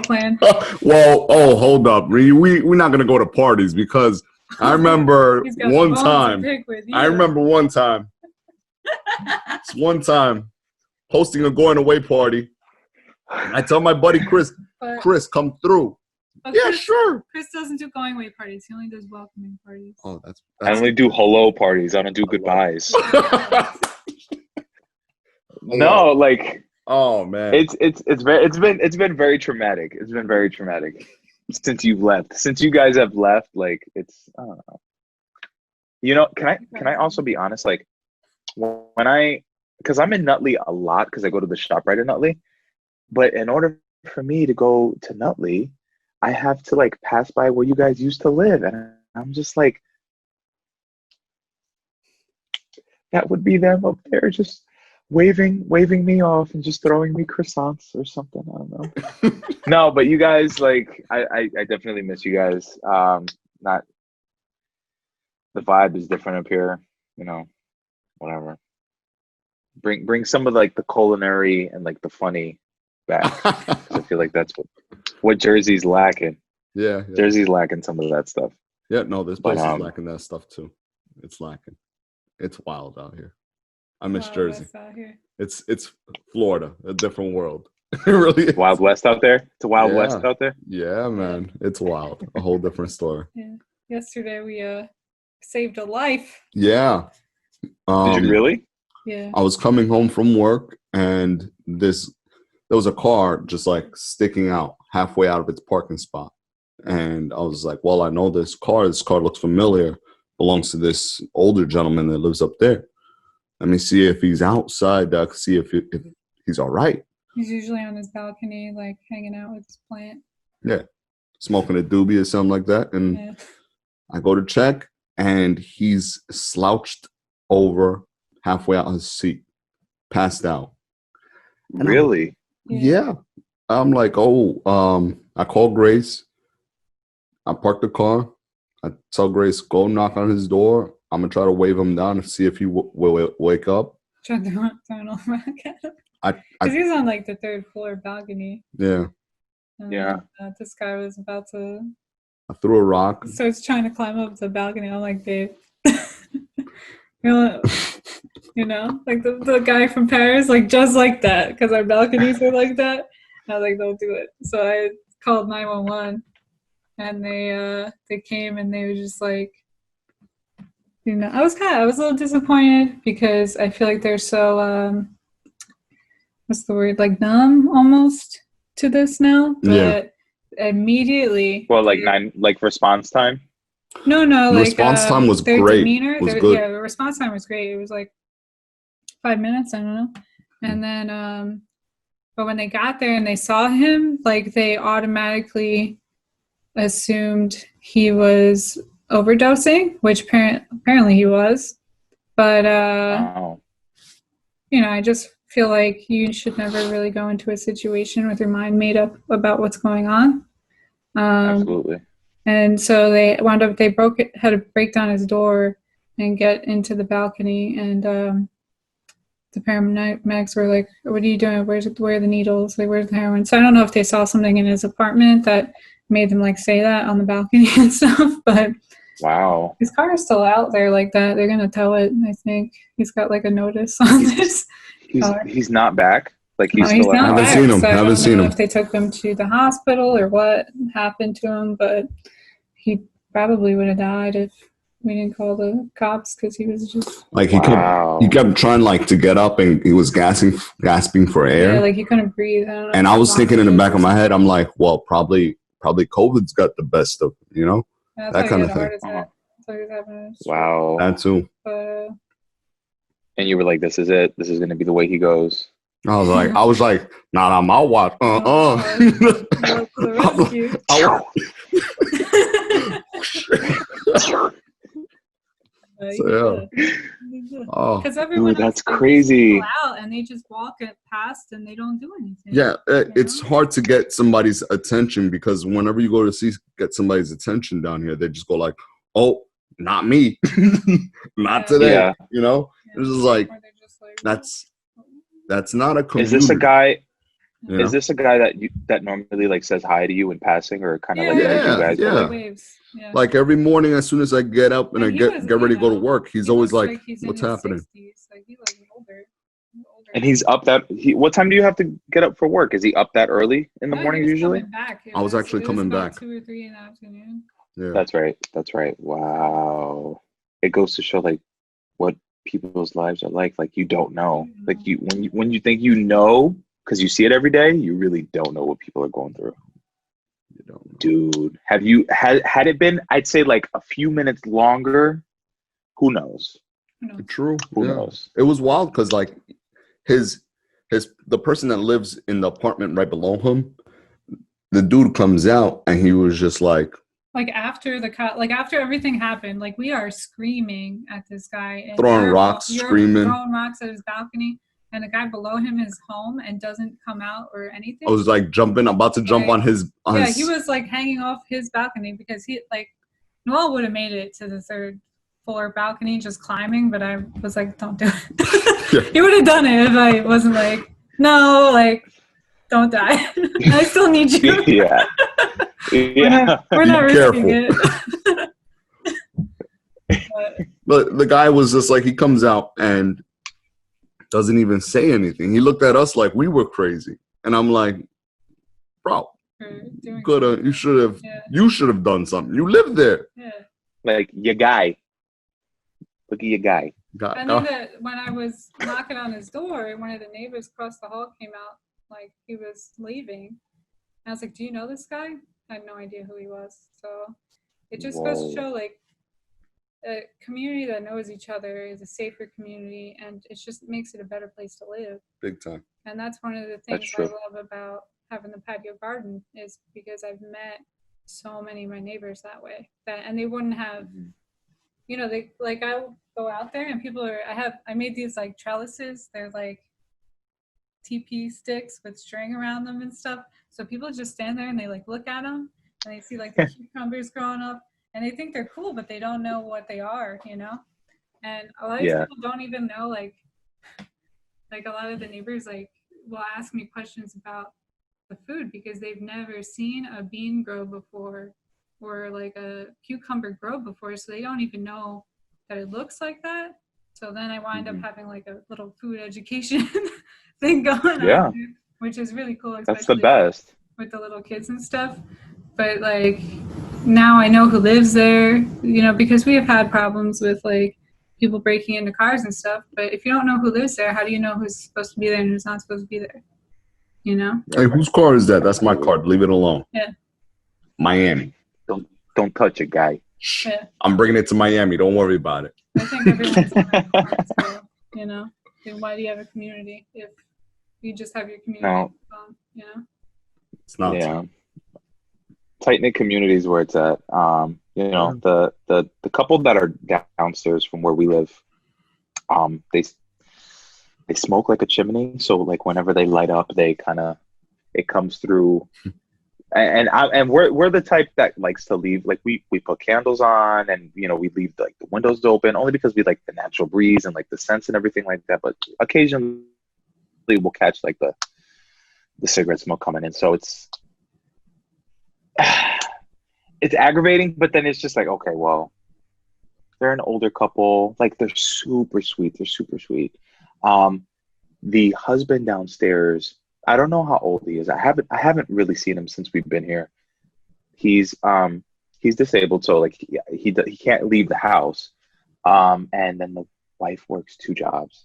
plan. Well, hold up. We're not gonna go to parties because I remember one time. One time hosting a going away party. I tell my buddy Chris, come through. Yeah, sure. Chris doesn't do going away parties. He only does welcoming parties. Oh, that's I only do hello parties. I don't do goodbyes. No, like, oh man, it's been very traumatic. It's been very traumatic since you've left. Since you guys have left, like it's, I don't know. You know, can I also be honest? Like because I'm in Nutley a lot because I go to the shop right in Nutley, but in order for me to go to Nutley, I have to like pass by where you guys used to live, and I'm just like, that would be them up there just waving me off and just throwing me croissants or something. I don't know. No, but you guys, like, I definitely miss you guys. Not the vibe is different up here, you know, whatever. Bring some of like the culinary and like the funny back. I feel like that's what Jersey's lacking. Yeah. Jersey's lacking some of that stuff. Yeah, no, this place is lacking that stuff too. It's lacking. It's wild out here. I miss Jersey. It's Florida, a different world. It really is. Wild West out there. It's a Wild West out there. Yeah, man, it's wild. A whole different story. Yeah. Yesterday we saved a life. Yeah. Did you really? Yeah. I was coming home from work and there was a car just like sticking out halfway out of its parking spot. And I was like, well, I know this car. This car looks familiar. Belongs to this older gentleman that lives up there. Let me see if he's outside. I can see if he's all right. He's usually on his balcony, like hanging out with his plant. Yeah. smoking a doobie or something like that. And Yeah. I go to check, and he's slouched over halfway out his seat, passed out. And Really? yeah. I'm like, I call Grace. I park the car. I tell Grace, go knock on his door. I'm going to try to wave him down and see if he will wake up. Tried to throw all back at him. I Because he was on like the 3rd floor balcony. Yeah. And Yeah. this guy was about to. I threw a rock. So he's trying to climb up the balcony. I'm like, babe. You know, like the guy from Paris, like just like that, because our balconies are like that. I was like, don't do it. So I called 911, and they came, and they were just like, you know, I was a little disappointed because I feel like they're so what's the word, like numb almost to this now. But immediately, Well, like response time. No, The like response time was their great. demeanor, Was good. Yeah, the response time was great. It was like 5 minutes, I don't know. And then, but when they got there and they saw him, like they automatically assumed he was overdosing, which apparently he was. But Wow. you know, I just feel like you should never really go into a situation with your mind made up about what's going on. Absolutely. And so they wound up, had to break down his door and get into the balcony. And the paramedics were like, what are you doing? Where are the needles? Like, where's the heroin? So I don't know if they saw something in his apartment that made them like say that on the balcony and stuff. But wow, his car is still out there like that. They're going to tow it. I think he's got like a notice on this. He's not back. Like he's No, still. not haven't back, seen him. so I Haven't don't seen know him. if they took him to the hospital or what happened to him, but he probably would have died if we didn't call the cops, because he was just Like Wow. he kept trying like to get up, and he was gasping for air. yeah, like he couldn't breathe. I don't know And if I was thinking in the back of my head, I'm like, like, well, probably COVID's got the best of, you know, that's that why kind he of had a heart thing. attack. That's why he was having a stroke. Wow. That too. But And you were like, "This is it. This is going to be the way he goes." I was like, not on my watch. Go to the rescue. So, yeah. Oh, Because everyone Dude, that's else, like, crazy. people out and they just walk it past and they don't do anything. yeah. It's know? hard to get somebody's attention, because whenever you go to get somebody's attention down here, they just go like, oh, not me. Not today. Yeah. You know, Yeah. it's just like, Or they're just like, that's not a community. Is this a guy? You know? Is this a guy that normally like says hi to you in passing, or kind of like knows you guys? yeah. Waves. Yeah. Like every morning, as soon as I get up and I get ready to go to work, he's always looks like, he's what's in his happening? 60s. Like he looks older. And he's up what time do you have to get up for work? Is he up that early in the mornings usually? Back. I was actually coming back. 2 or 3 in the afternoon. Yeah. That's right. Wow. It goes to show like what people's lives are like. Like you don't know. Like when you think you know, because you see it every day, you really don't know what people are going through. You don't know. Dude, have you had it been, I'd say like a few minutes longer? Who knows? True. Who knows? It was wild because like the person that lives in the apartment right below him, the dude comes out and he was just like after after everything happened, like we are screaming at this guy and throwing rocks, screaming, throwing rocks at his balcony, and the guy below him is home and doesn't come out or anything. I was like about to jump on his. He was like hanging off his balcony because he like Noel would have made it to the 3rd floor balcony just climbing, but I was like, don't do it. He would have done it if I wasn't like, no, like, don't die. I still need you. Yeah. We're not risking it. But the guy was just like, he comes out and doesn't even say anything. He looked at us like we were crazy, and I'm like, bro, you should have done something. You live there. Yeah. Like your guy. Look at your guy. And then when I was knocking on his door, one of the neighbors across the hall came out like he was leaving. I was like, do you know this guy? I had no idea who he was. So it just goes to show like a community that knows each other is a safer community, and it just makes it a better place to live. Big time. And that's one of the things I love about having the patio garden, is because I've met so many of my neighbors that way, and they wouldn't have, they like, I go out there and I made these like trellises. They're like TP sticks with string around them and stuff. So people just stand there and they like look at them and they see like the cucumbers growing up and they think they're cool, but they don't know what they are, And a lot of people don't even know, like a lot of the neighbors like will ask me questions about the food because they've never seen a bean grow before or like a cucumber grow before, so they don't even know that it looks like that. So then I wind up having like a little food education thing going on, which is really cool, especially that's the best with the little kids and stuff. But like now I know who lives there, because we have had problems with like people breaking into cars and stuff. But if you don't know who lives there, how do you know who's supposed to be there and who's not supposed to be there? Hey, whose car is that? That's my car. Leave it alone. Yeah. Miami. Don't touch it, guy. Yeah. I'm bringing it to Miami. Don't worry about it. I think everyone's so, then why do you have a community if you just have your community? No. It's not. Yeah. Tight-knit communities where it's at. The couple that are downstairs from where we live, they smoke like a chimney. So like whenever they light up, it comes through. And we're the type that likes to leave, like we put candles on and we leave like the windows open only because we like the natural breeze and like the scents and everything like that. But occasionally we'll catch like the cigarette smoke coming in. So it's aggravating, but then it's just like, okay, well, they're an older couple, like they're super sweet. The husband downstairs, I don't know how old he is. I haven't really seen him since we've been here. He's disabled, so like he can't leave the house. And then the wife works 2 jobs,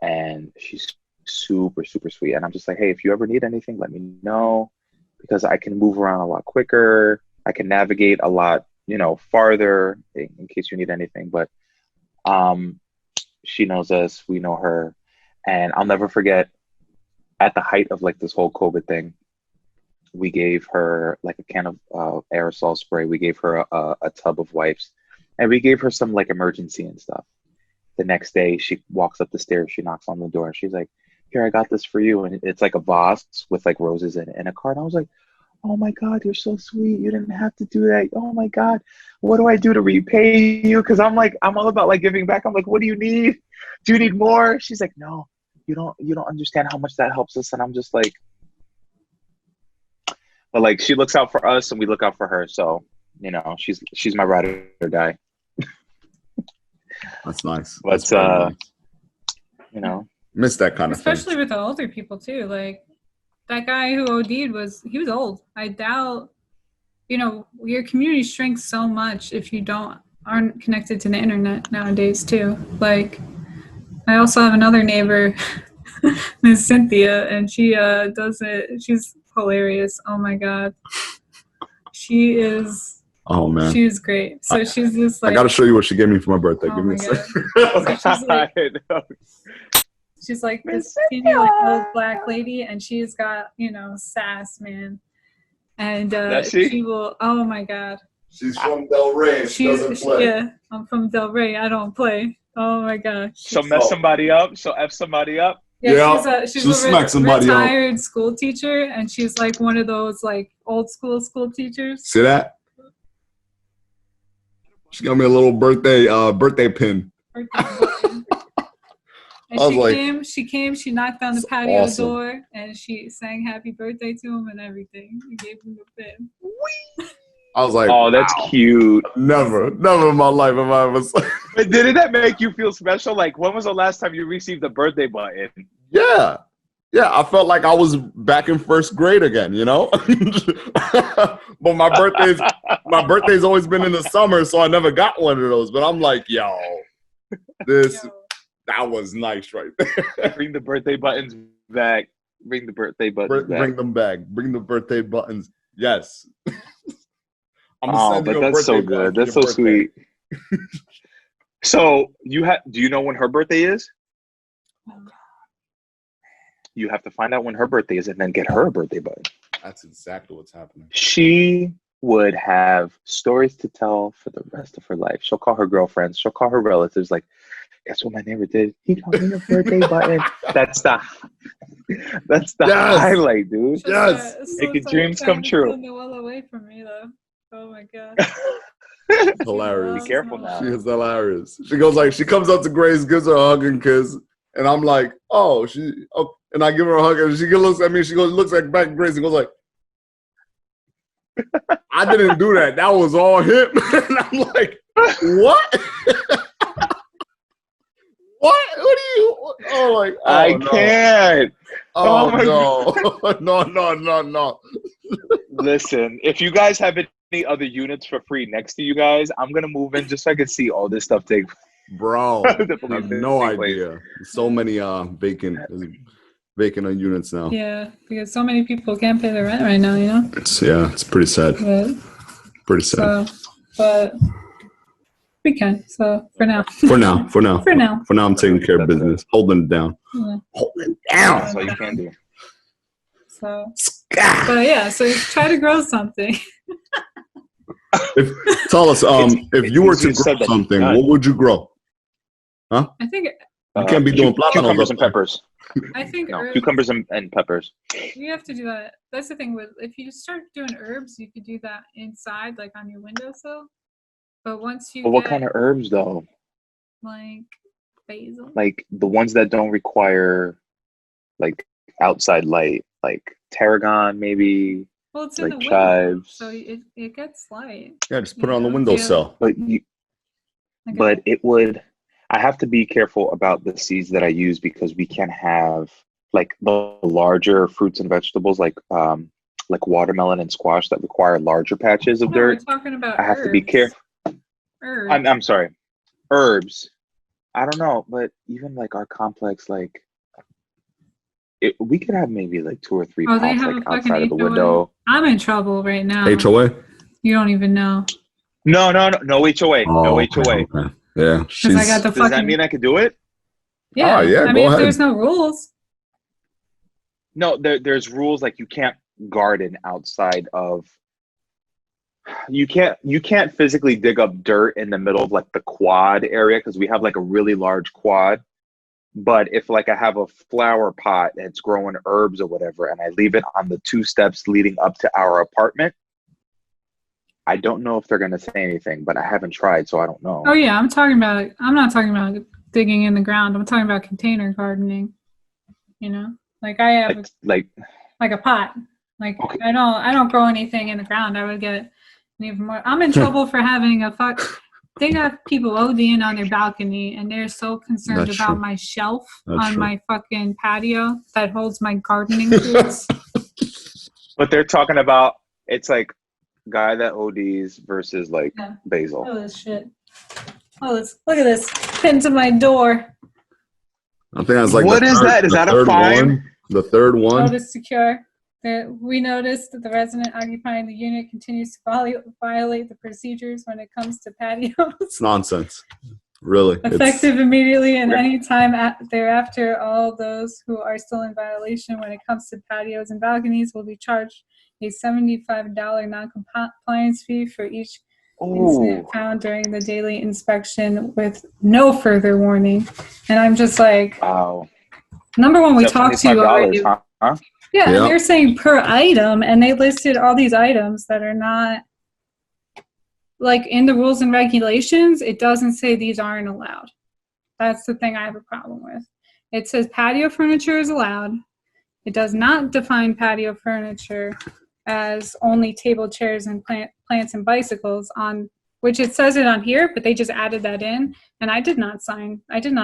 and she's super sweet. And I'm just like, hey, if you ever need anything, let me know, because I can move around a lot quicker. I can navigate a lot, farther in case you need anything. But she knows us, we know her, and I'll never forget. At the height of like this whole COVID thing, we gave her like a can of aerosol spray. We gave her a tub of wipes, and we gave her some like emergency and stuff. The next day, she walks up the stairs. She knocks on the door, and she's like, "Here, I got this for you." And it's like a vase with like roses in it and a card. And I was like, "Oh my God, you're so sweet. You didn't have to do that. Oh my God, what do I do to repay you?" Because I'm all about like giving back. I'm like, "What do you need? Do you need more?" She's like, "No. You don't understand how much that helps us." And I'm just like, but like she looks out for us and we look out for her. So, she's my ride or die. That's nice. But, nice. Miss that kind of thing. Especially with the older people too. Like that guy who OD'd he was old. I doubt, your community shrinks so much if you aren't connected to the internet nowadays too. Like, I also have another neighbor, Miss Cynthia, and she does it. She's hilarious. Oh my God. She is. Oh man. She's great. So she's just like. I got to show you what she gave me for my birthday. Oh Give me a second. So she's like this skinny, like old black lady, and she's got, sass, man. And she will. Oh my God. She's from Del Rey. She doesn't play. Yeah, I'm from Del Rey. I don't play. Oh my gosh. So mess somebody up. So F somebody up. Yeah, she's a retired school teacher, and she's like one of those like old school teachers. See that? She got me a little birthday pin. And she came, she knocked on the patio door, and she sang happy birthday to him and everything. We gave him the pin. I was like, oh, that's cute. Never in my life have I ever. But didn't that make you feel special? Like, when was the last time you received a birthday button? Yeah, I felt like I was back in first grade again, But my birthday's always been in the summer, so I never got one of those. But I'm like, that was nice right there. Bring the birthday buttons back. Bring the birthday buttons back. Bring them back. Bring the birthday buttons. Yes. But that's so good. That's so sweet. So do you know when her birthday is? Oh God. You have to find out when her birthday is and then get her a birthday button. That's exactly what's happening. She would have stories to tell for the rest of her life. She'll call her girlfriends. She'll call her relatives. Like, guess what my neighbor did? He got me a birthday button. That's the Yes. highlight, dude. Yes. Making dreams come true. Noel away from me, though. Oh my god. Hilarious. Be careful now. She is hilarious. She goes like, she comes up to Grace, gives her a hug and kiss, and I'm like, oh, and I give her a hug, and she looks at me. She goes, looks like back at Grace, and goes like, I didn't do that. That was all him. And I'm like, what? What? What do you? Oh, like, oh, I no. can't. Oh, no. No. Listen, if you guys have any other units for free next to you guys, I'm gonna move in just so I can see all this stuff take. Bro, I have no idea. So many vacant units now. Yeah, because so many people can't pay their rent right now, you know? It's pretty sad. Pretty sad. But we can, so for now. For now, I'm taking care of That's business, holding it down. Yeah. Holding it down. That's all you can do. So, but yeah, so try to grow something. Tell us, if you were to grow something, what would you grow? Huh? I think You can't be doing cucumbers and peppers. I think No, herbs, cucumbers and peppers. you have to do that. That's the thing with if you start doing herbs, you could do that inside, like on your windowsill. But once you But what kind of herbs though? like basil, Like the ones that don't require like outside light, like tarragon maybe, well, it's in like the window, chives. so it gets light. Yeah, just put it on the Yeah. windowsill. But Okay. it would. I have to be careful about the seeds that I use because we can have like the larger fruits and vegetables like watermelon and squash that require larger patches of No, we're dirt. talking about I have to be herbs. careful. Herbs. I'm sorry, herbs. I don't know, but even like our complex, like we could have maybe like 2 or 3 Oh, they pots have like a fucking outside of the HOA. window. I'm in trouble right now. HOA? You don't even know. No HOA, no okay, HOA. okay. Yeah, Because I got the Does fucking. that mean I could do it? Yeah, Oh, yeah, I go mean, if ahead. there's no rules. No, there's rules like you can't garden outside of. You can't physically dig up dirt in the middle of like the quad area because we have like a really large quad. But if like I have a flower pot that's growing herbs or whatever, and I leave it on the 2 steps leading up to our apartment, I don't know if they're gonna say anything, but I haven't tried, so I don't know. Oh yeah, I'm not talking about digging in the ground. I'm talking about container gardening. You know, like I have Like like a pot. Like Okay. I don't grow anything in the ground. I would get even more. I'm in trouble for having a fuck. They got people ODing on their balcony, and they're so concerned That's about true. my shelf That's on true. my fucking patio that holds my gardening tools. But they're talking about it's like guy that ODs versus like Yeah. basil. Oh, this shit. Oh, look at this. Pinned to my door. I think that's like What is that? Is that a fine? The third one. Notice secure. We noticed that the resident occupying the unit continues to violate the procedures when it comes to patios. It's nonsense. Really. Effective immediately and any time thereafter, all those who are still in violation when it comes to patios and balconies will be charged a $75 non-compliance fee for each incident found during the daily inspection with no further warning. And I'm just like, Wow. number one, we talked to you already. Huh? Yeah, Yeah. and they're saying per item, and they listed all these items that are not, like in the rules and regulations, it doesn't say these aren't allowed. That's the thing I have a problem with. It says patio furniture is allowed. It does not define patio furniture as only table, chairs, and plants and bicycles, on which it says it on here, but they just added that in, and I did not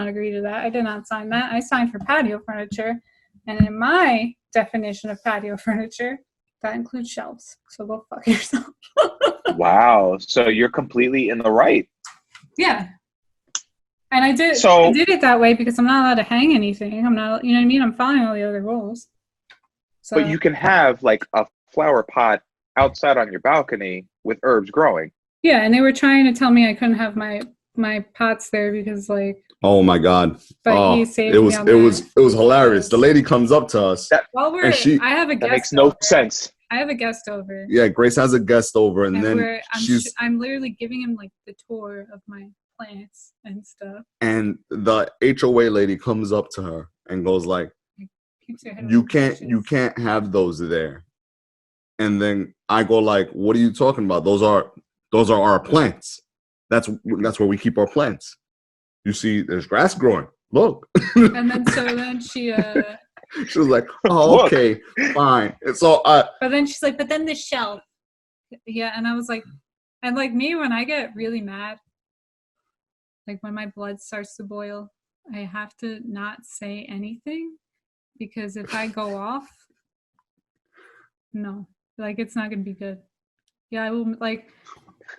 agree to that. I did not sign that. I signed for patio furniture, and in my definition of patio furniture, that includes shelves. So go fuck yourself. Wow. So you're completely in the right. Yeah. And I did it that way because I'm not allowed to hang anything. I'm not, you know what I mean? I'm following all the other rules. So, But you can have like a flower pot outside on your balcony with herbs growing. yeah, and they were trying to tell me I couldn't have my pots there because like. Oh my God! But he saved it was me on it was that. it was hilarious. The lady comes up to us. Well, And I have a guest. That makes no over. sense. I I have a guest over. Yeah, Grace has a guest over, and then I'm literally giving him like the tour of my plants and stuff. And the HOA lady comes up to her and goes like, you can't have those there. And then I go like, what are you talking about? Those are our plants. That's where we keep our plants. You see, there's grass growing. Look. And then she she was like, oh, okay, fine. And so but then she's like, but then the shelf. Yeah, and I was like, and like me, when I get really mad, like when my blood starts to boil, I have to not say anything, because if I go off, no, like it's not gonna be good. Yeah, I will like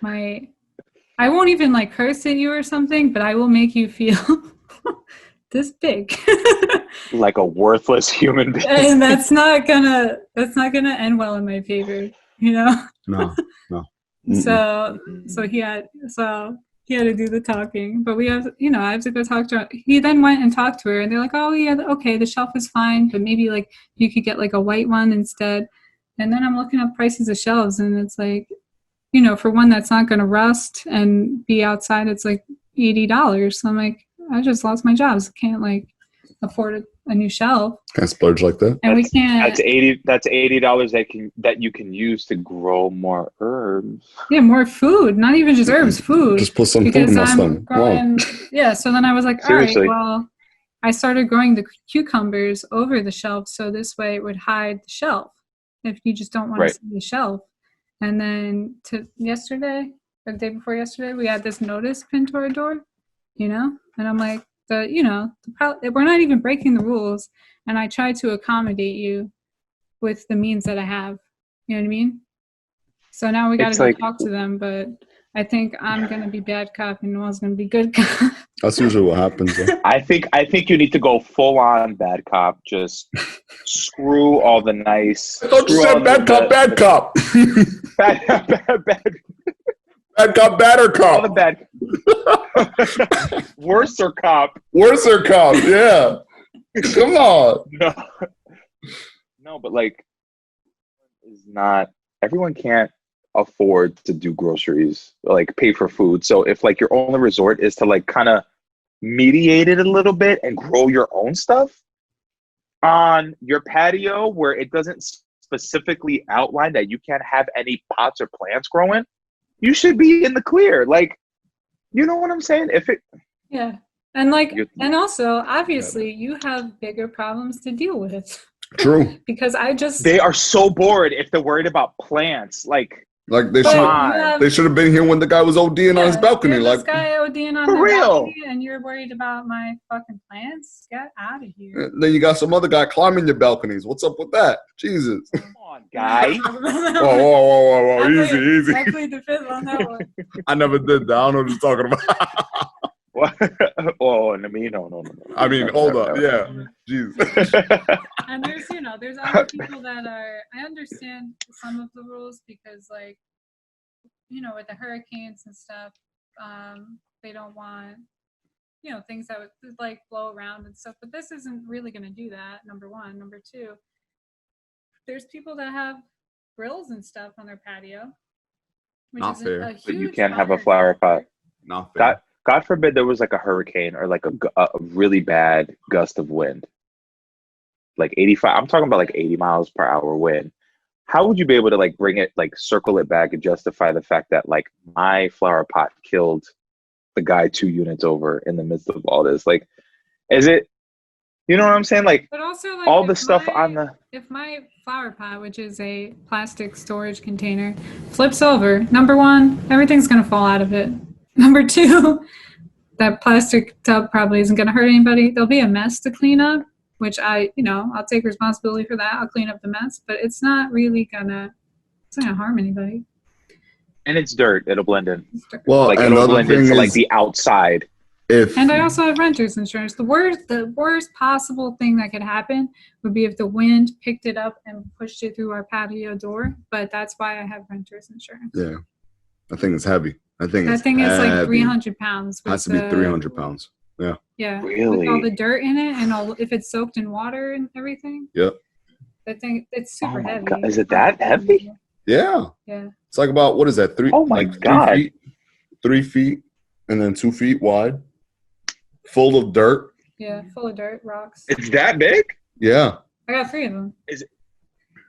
I won't even like curse at you or something, but I will make you feel this big. Like a worthless human being. And that's not gonna end well in my favor, you know? No. So he had to do the talking, but I have to go talk to her. He then went and talked to her, and they're like, oh yeah, okay, the shelf is fine, but maybe like you could get like a white one instead. And then I'm looking up prices of shelves, and it's like, for one that's not going to rust and be outside, it's like $80. So I'm like, I just lost my job. So I can't like afford a new shelf. Can't splurge like that. And we can't. That's $80 that you can use to grow more herbs. Yeah, more food. Not even just herbs, food. Just put some food in my stomach. Wow. Yeah. So then I was like, Seriously. all right, well, I started growing the cucumbers over the shelf, so this way it would hide the shelf if you just don't want to see the shelf. And then yesterday, or the day before yesterday, we had this notice pinned to our door, and I'm like, we're not even breaking the rules, and I try to accommodate you with the means that I have. You know what I mean? So now we got to go talk to them, but I think I'm going to be bad cop and Noel's going to be good cop. That's usually what happens. I think you need to go full on bad cop. Just screw all the nice. I thought you said bad cop. Bad cop, badder cop. All the bad. Worser cop. Yeah. Come on. No, but like, is not everyone can't afford to do groceries, like pay for food. So if like your only resort is to like kind of mediate it a little bit and grow your own stuff on your patio where it doesn't specifically outline that you can't have any pots or plants growing, you should be in the clear. Like, you know what I'm saying? Yeah. And like, and also obviously you have bigger problems to deal with. True. Because they are so bored if they're worried about plants. Like they should have been here when the guy was ODing on his balcony. This guy ODing on for real, balcony, and you're worried about my fucking plants? Get out of here. Then you got some other guy climbing your balconies. What's up with that? Jesus. Come on, guy. Whoa. Easy. I played the fifth on that one. I never did that. I don't know what you're talking about. Oh, no. I mean, hold up. Yeah. Jesus. And there's other people that are, I understand some of the rules because like, with the hurricanes and stuff, they don't want, things that would like blow around and stuff, but this isn't really going to do that. Number one. Number two, there's people that have grills and stuff on their patio. Not fair. But you can't have a flower pot. Not fair. God forbid there was like a hurricane or like a really bad gust of wind, like 85. I'm talking about like 80 miles per hour wind. How would you be able to like bring it, like circle it back and justify the fact that like my flower pot killed the guy 2 units over in the midst of all this? Like, is it, you know what I'm saying? Like, but also like all the stuff on the. If my flower pot, which is a plastic storage container, flips over, number one, everything's going to fall out of it. Number two, that plastic tub probably isn't going to hurt anybody. There'll be a mess to clean up, which I'll take responsibility for that. I'll clean up the mess, but it's not really it's not gonna harm anybody. And it's dirt. It'll blend in. Well, like it'll blend into like the outside. And I also have renter's insurance. The worst possible thing that could happen would be if the wind picked it up and pushed it through our patio door. But that's why I have renter's insurance. Yeah, that thing is heavy. That thing is like 300 pounds. Has to be 300 pounds. Yeah. Yeah. Really? With all the dirt in it and if it's soaked in water and everything. Yep. That thing, it's super my heavy. God. Is it that heavy? Yeah. Yeah. It's like about, what is that? Oh my God. 3 feet, 3 feet, and then 2 feet wide, full of dirt. Yeah, full of dirt, rocks. It's that big? Yeah. I got 3 of them.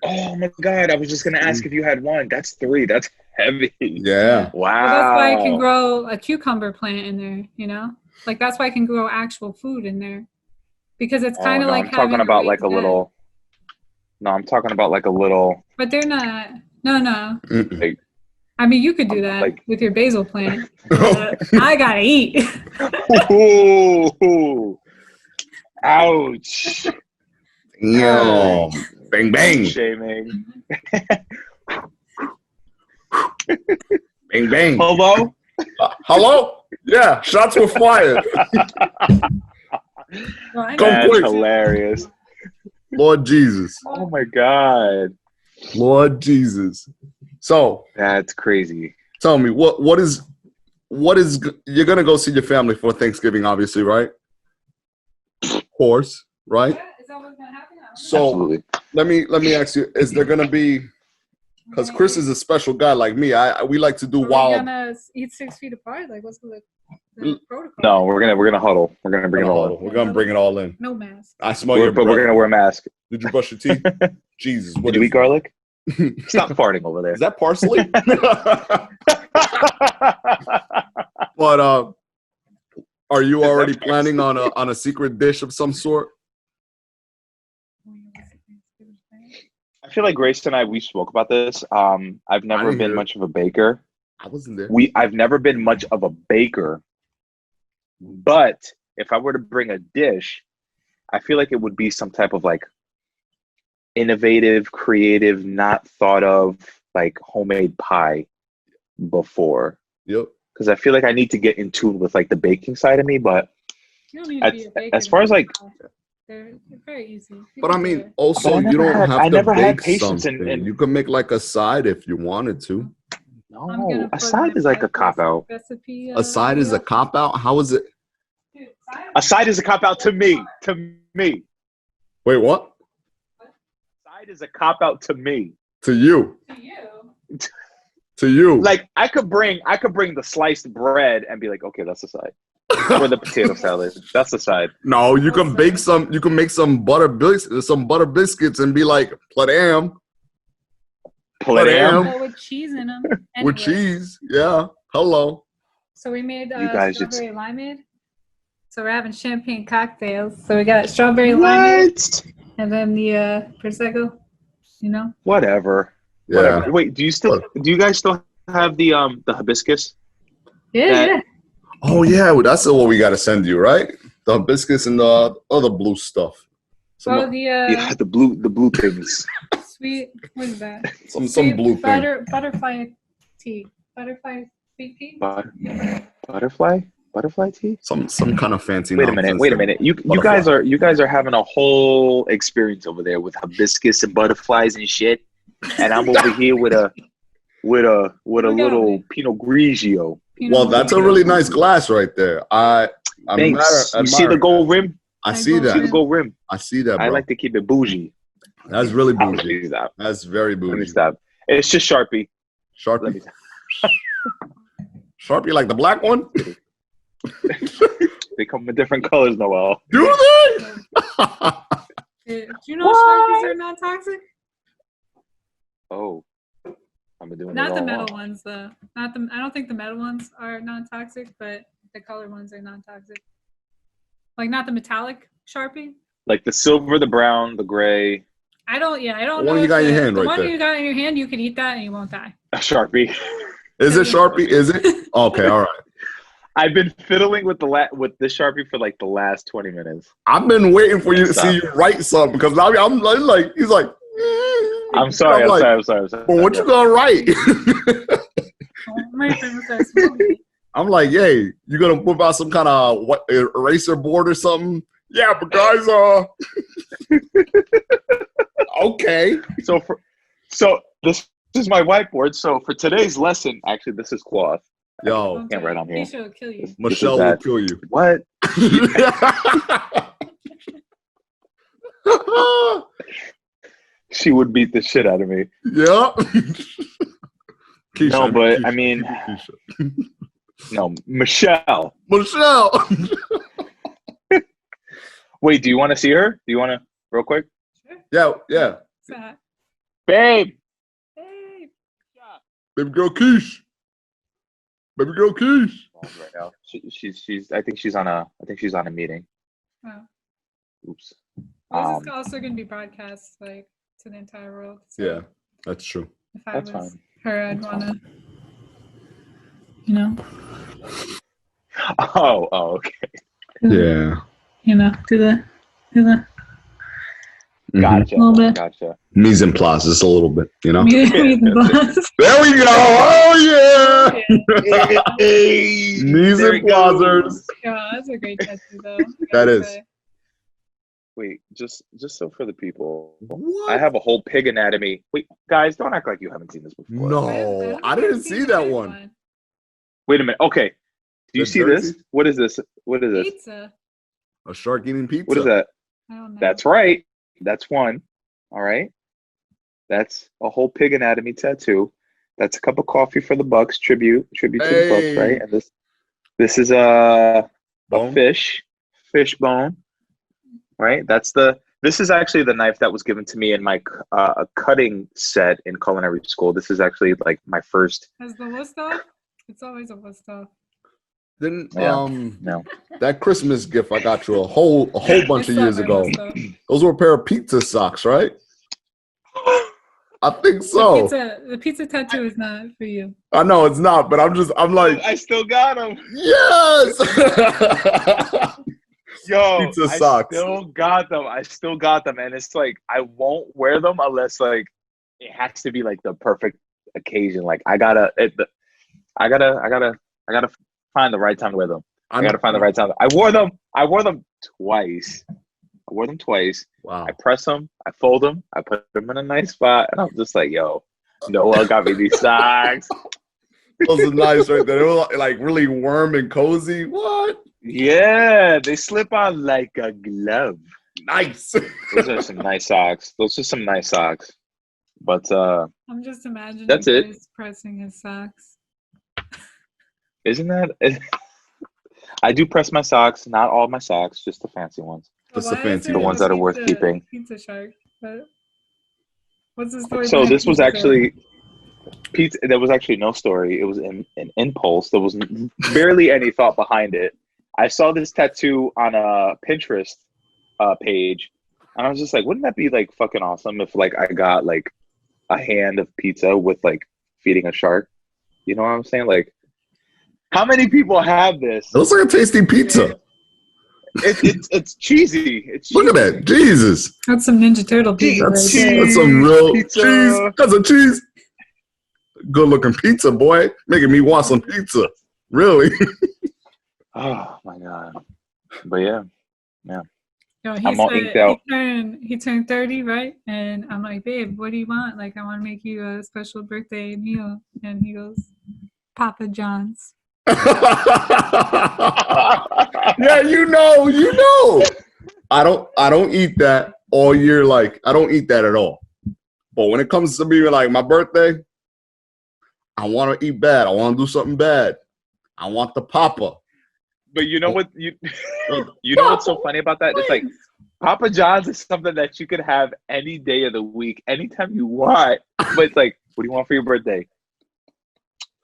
Oh my God. I was just gonna ask if you had one. That's 3. That's heavy. Yeah. Wow. Well, that's why I can grow a cucumber plant in there, you know? Like, that's why I can grow actual food in there. Because it's kind of no, like I'm talking having about raised like a bed. little. No, I'm talking about like a little. But they're not. No. Like, I mean, you could do that like- with your basil plant. But I gotta eat. ooh, ouch. Yo. Bang, bang. Shaming. Bang, bang. Hello? Hello? Yeah. Shots were fired. Well, I Come know. That's quick. hilarious. Lord Jesus. Oh my God. Lord Jesus. So, That's crazy. tell me, what is you're gonna go see your family for Thanksgiving, obviously, right? Of course, right? Yeah, is that what's gonna happen? So Absolutely. let me ask you: is there gonna be? Because Chris is a special guy like me. We like to do Are we wild. gonna eat 6 feet apart? Like, what's the protocol? No, we're gonna huddle. We're gonna bring it all in. We're gonna bring it all in. No mask. I smell your But we're breath. gonna wear a mask. Did you brush your teeth? Jesus, what Did you is eat garlic? Stop farting over there. Is that parsley? But are you already planning on a secret dish of some sort? I feel like Grace and we spoke about this. I've never didn't been hear it. much of a baker. I wasn't there. I've never been much of a baker. But if I were to bring a dish, I feel like it would be some type of like innovative, creative, not thought of like homemade pie before. Yep. Because I feel like I need to get in tune with like the baking side of me. But You don't need to be a baker. as far as like, they're very easy. But I mean, But also I you never don't had- have I to never had bake patience in- something. in- You can make like a side if you wanted to. I'm gonna no, a put side my is like a Pinterest cop out. Recipe, A side is a video. cop out. How is it? Dude, A side is a cop out to me. To me. Wait, what? Side is a cop out to me. To you? To you. To you? Like I could bring the sliced bread and be like, okay, that's the side. Or the potato salad. That's the side. No, you can bake some. You can make some butter biscuits, and be like, "Pladam Pladam. But with cheese in them. with cheese." Yeah. Hello. So we made You guys just- strawberry limeade. So we're having champagne cocktails. So we got strawberry limeade What? and then the prosecco. You know. Whatever. Yeah. Whatever. Wait, do you guys still have the hibiscus? Yeah, That- yeah. Oh yeah, well, that's what we got to send you, right? The hibiscus and the other blue stuff. Oh, the Yeah, the blue things. sweet. What is that? Some Sweet blue thing. butterfly tea. Butterfly sweet tea. Butterfly tea? Some kind of fancy. Wait a minute. You guys are having a whole experience over there with hibiscus and butterflies and shit, and I'm over here with a little Pinot Grigio. Well, that's a really nice glass right there. I'm Thanks. You see the gold rim? I see See the that. gold rim? I see that, bro. I like to keep it bougie. That's really Let bougie. me stop. That's very Let me bougie. stop. It's just Sharpie. Let me Sharpie. Sharpie like the black one? They come in different colors, Noel. Do they? Do you know Sharpies are not toxic? Oh, I've been doing Not it the all metal wrong. ones, though. I don't think the metal ones are non-toxic, but the color ones are non-toxic. Like not the metallic Sharpie. Like the silver, the brown, the gray. I don't The know. one you if got in your hand the right one there. you got in your hand, you could eat that and you won't die. A Sharpie. Is it Sharpie? Is it? Okay, all right. I've been fiddling with with this Sharpie for like the last 20 minutes. I've been waiting for you to see you write something because now I'm like, he's like, I'm sorry. I'm sorry. well, what you gonna write? My friend was smoking. I'm like, yay, you gonna whip out some kind of eraser board or something? Yeah, but guys, okay. So this is my whiteboard. So for today's lesson, actually, this is cloth. Yo, Can't write on here. Keisha will kill you. Michelle will kill you. What? She would beat the shit out of me. Yeah. Keisha, No, but I Keisha, mean, Keisha. no, Michelle. Michelle. Wait, do you want to see her? Do you want to, real quick? Yeah, yeah. What's that? Babe. Hey. Baby girl Keish. Baby girl Keish. Right now. She's. I think she's on a meeting. Oh. Oops. This is also going to be broadcast like to the entire world. So Yeah, that's true. if I That's was fine. her, I'd want to, you know. Oh, okay. Yeah. You know, do the. Gotcha. A little bit. Gotcha. Mise en place, just a little bit, you know? Meet the boss. There we go. Oh, yeah. Hey, Mise there en it goes. placers. Yeah, that's a great tattoo, though. That is. Wait, just so for the people, What? I have a whole pig anatomy. Wait, guys, don't act like you haven't seen this before. No, I didn't see that one. Wait a minute. Okay, do you The see this? Jersey? What is this? What is this? Pizza. A shark eating pizza. What is that? I don't know. That's right. That's one. All right. That's a whole pig anatomy tattoo. That's a cup of coffee for the Bucks tribute to the Bucks, right? And this is a fish bone, right? This is actually the knife that was given to me in my cutting set in culinary school. This is actually like my first. Has the list off? It's always a list off. Then No. that Christmas gift I got you a whole bunch of years ago. Those were a pair of pizza socks, right? I think so. The pizza tattoo is not for you. I know it's not, but I'm like, I still got them. Yes. Yo, Pizza socks. I still got them, and it's like I won't wear them unless like it has to be like the perfect occasion. Like I gotta find the right time to wear them. I gotta find the right time. I wore them twice. Wow. I press them, I fold them, I put them in a nice spot, and I'm just like, yo, Noel got me these socks. Those are nice right there. They were like really warm and cozy. What? Yeah, they slip on like a glove. Nice. Those are some nice socks. But I'm just imagining that's it. Pressing his socks. Isn't that? I do press my socks, not all my socks, just the fancy ones. Just the fancy The ones that are worth keeping. Pizza shark. But what's the story? So this was actually pizza. There was actually no story. It was an impulse. There was barely any thought behind it. I saw this tattoo on a Pinterest page, and I was just like, wouldn't that be like fucking awesome if like I got like a hand of pizza with like feeding a shark? You know what I'm saying? Like, how many people have this? It looks like a tasty pizza. It's cheesy. It's cheesy. Look at that. Jesus. That's some Ninja Turtle pizza. That's right some real pizza. Cheese. That's a cheese. Good looking pizza, boy. Making me want some pizza. Really? Oh my god. But yeah. Yo, I'm all inked out. He turned 30, right? And I'm like, babe, what do you want? Like, I want to make you a special birthday meal. And he goes, Papa John's. Yeah, you know. I don't eat that all year. Like, I don't eat that at all. But when it comes to me like my birthday, I want to eat bad. I want to do something bad. I want the Papa. But you know what you know what's so funny about that? It's like Papa John's is something that you could have any day of the week, anytime you want. But it's like, what do you want for your birthday?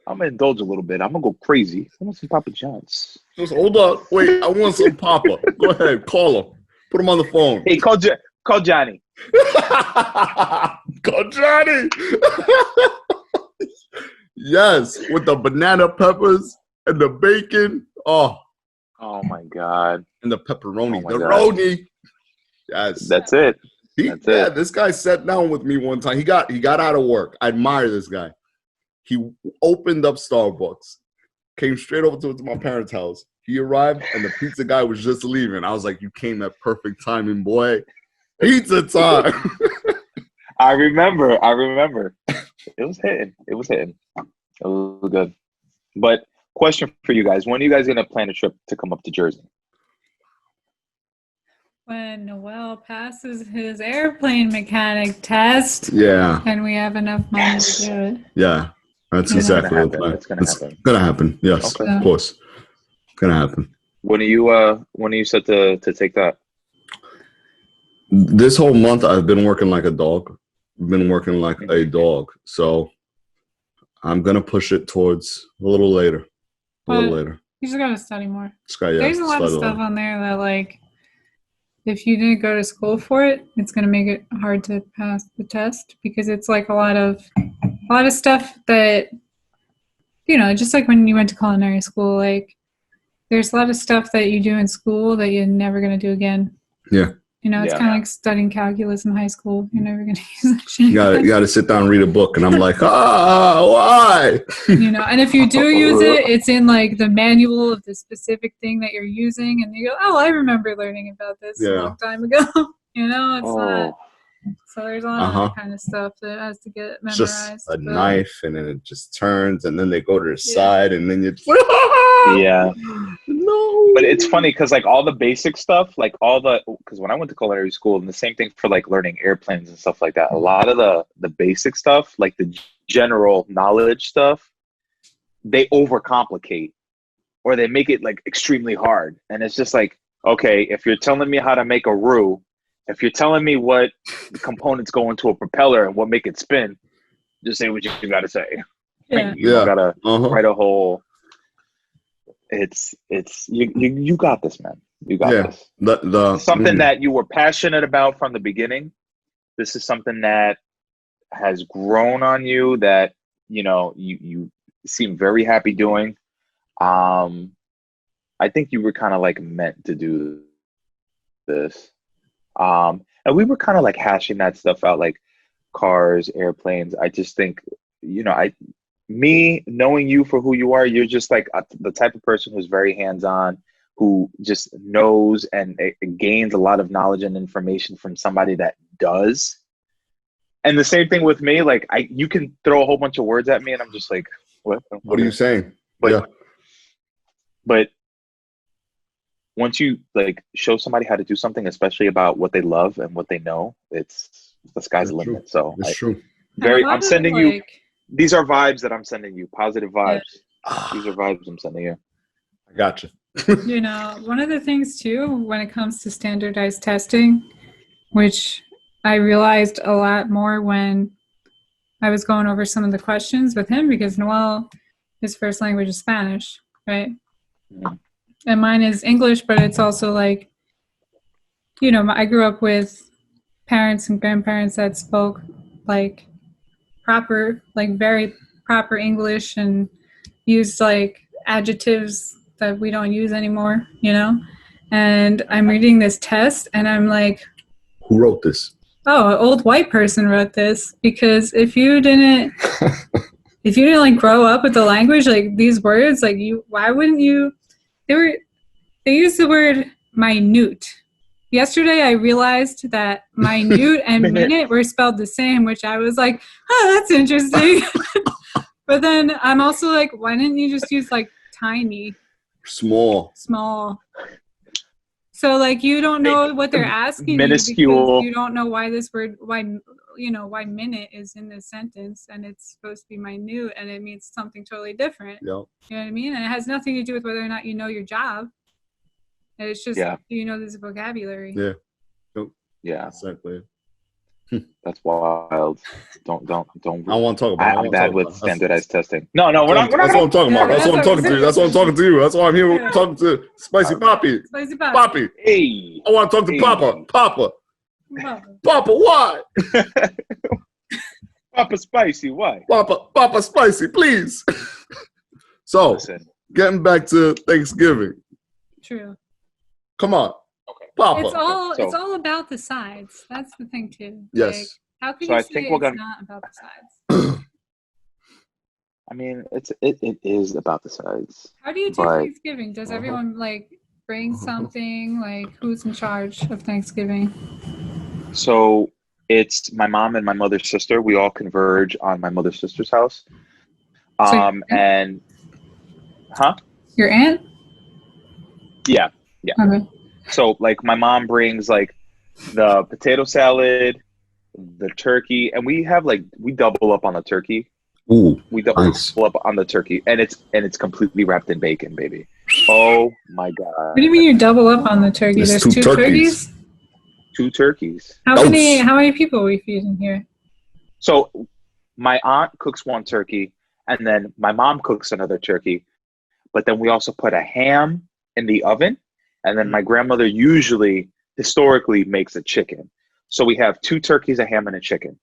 I'm gonna indulge a little bit. I'm gonna go crazy. I want some Papa John's. Just hold up. Wait, I want some Papa. Go ahead, call him. Put him on the phone. Hey, call Johnny. Call Johnny. Yes, with the banana peppers and the bacon. Oh my god. And the pepperoni. Oh the God. roni. Yes. That's it. This guy sat down with me one time. He got out of work. I admire this guy. He opened up Starbucks, came straight over to my parents' house. He arrived, and the pizza guy was just leaving. I was like, you came at perfect timing, boy. Pizza time. I remember. It was hitting. It was good. But question for you guys. When are you guys going to plan a trip to come up to Jersey? when Noel passes his airplane mechanic test Yeah. and we have enough money to do it. Yeah. That's You know? exactly the plan. It's gonna happen. It's gonna happen. Yes, Okay. of course. It's gonna happen. When are you set to take that? This whole month I've been working like a dog. I've been working like a dog. So I'm gonna push it towards a little later. You just gotta study more. Yeah, there's a lot of stuff on there that, like, if you didn't go to school for it, it's gonna make it hard to pass the test, because it's like a lot of stuff that, you know, just like when you went to culinary school, like there's a lot of stuff that you do in school that you're never gonna do again. Yeah. You know, it's kind of like studying calculus in high school. You're never going to use that shit. You got to sit down and read a book. And I'm like, why? You know, and if you do use it, it's in like the manual of the specific thing that you're using. And you go, oh, I remember learning about this a long time ago. You know, it's not. So there's a lot of that kind of stuff that has to get memorized. Just a knife, and then it just turns, and then they go to the side, and then you. Yeah. No. But it's funny because like all the basic stuff, like because when I went to culinary school, and the same thing for like learning airplanes and stuff like that, a lot of the basic stuff, like the general knowledge stuff, they overcomplicate or they make it like extremely hard. And it's just like, okay, if you're telling me how to make a roux, if you're telling me what components go into a propeller and what make it spin, just say what you got to say. Yeah. Like, you don't gotta write a whole. It's you got this, man. You got this. It's something that you were passionate about from the beginning. This is something that has grown on you that, you know, you seem very happy doing. I think you were kind of like meant to do this. And we were kind of like hashing that stuff out, like cars, airplanes. I just think, you know, me knowing you for who you are, you're just like the type of person who's very hands-on, who just knows and gains a lot of knowledge and information from somebody that does. And the same thing with me, like you can throw a whole bunch of words at me and I'm just like, what are you saying? But once you like show somebody how to do something, especially about what they love and what they know, it's the sky's the limit. So it's true. I'm sending you. These are vibes that I'm sending you. Positive vibes. Yeah. These are vibes I'm sending you. I gotcha. You know, one of the things too, when it comes to standardized testing, which I realized a lot more when I was going over some of the questions with him, because Noel, his first language is Spanish, right? Mm-hmm. And mine is English, but it's also like, you know, I grew up with parents and grandparents that spoke like proper, like very proper English and used like adjectives that we don't use anymore, you know? And I'm reading this test and I'm like, who wrote this? Oh, an old white person wrote this, because if you didn't like grow up with the language, like these words, like why wouldn't you? They used the word minute. Yesterday, I realized that minute and minute were spelled the same, which I was like, oh, that's interesting. But then I'm also like, why didn't you just use like tiny? Small. So like you don't know what they're asking minuscule. You because you don't know why this word, why minute is in this sentence and it's supposed to be minute and it means something totally different. Yep. You know what I mean? And it has nothing to do with whether or not you know your job. And it's just, do you know this vocabulary? Yeah. Yeah. Exactly. That's wild. Don't. I don't want to talk about it. I'm bad with standardized testing. No, we're not. That's what I'm talking about. That's what I'm talking to you. That's what I'm talking to you. That's why I'm here talking to Spicy Papi. Spicy Papi. Papi. Hey. I want to talk to Papa. Papa, why? Papa Spicy, why? Papa Spicy, please. So, listen. Getting back to Thanksgiving. True. Come on. Okay. Papa. It's all about the sides. That's the thing too. Yes. Like, how can you say it's not about the sides? I mean, it is about the sides. How do you do Thanksgiving? Does everyone like bring something? Like, who's in charge of Thanksgiving? So it's my mom and my mother's sister. We all converge on my mother's sister's house. Your aunt? Yeah. Okay. So like my mom brings like the potato salad, the turkey, and we have like we double up on the turkey. Ooh, We double nice. up on the turkey, and it's completely wrapped in bacon, baby. Oh my What do you god, mean you double up on the turkey? There's There's two two turkeys. turkeys? 2 turkeys. Dose. How many people are we feeding here? So my aunt cooks one turkey, and then my mom cooks another turkey. But then we also put a ham in the oven, and then my grandmother usually historically makes a chicken. So we have 2 turkeys, a ham, and a chicken.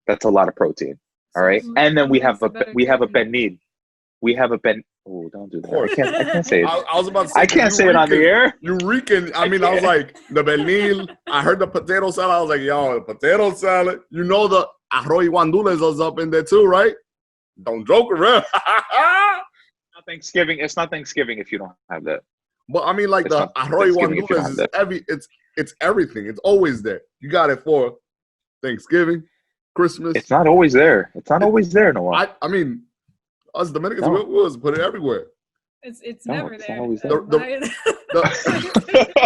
That's a lot of protein. All right, So and then who makes the better we have a turkey? pernil. We have a pen. Oh, don't do Of that. course. I can't say it. I was about to say, I can't say it on the air. You reeking. I I mean, I was can't. like, the pernil. I heard the potato salad. I was like, yo, the potato salad. You know the arroz y guandules is up in there too, right? Don't joke around. Not Thanksgiving. It's not Thanksgiving if you don't have that. But I mean, like It's the not arroz y Thanksgiving if you don't guandules have is that. every. It's everything. It's always there. You got it for Thanksgiving, Christmas. It's not always there. It's not always there, Noel. I mean, us Dominicans, No. we always put it everywhere. It's No, never it's there. not always Then there. why-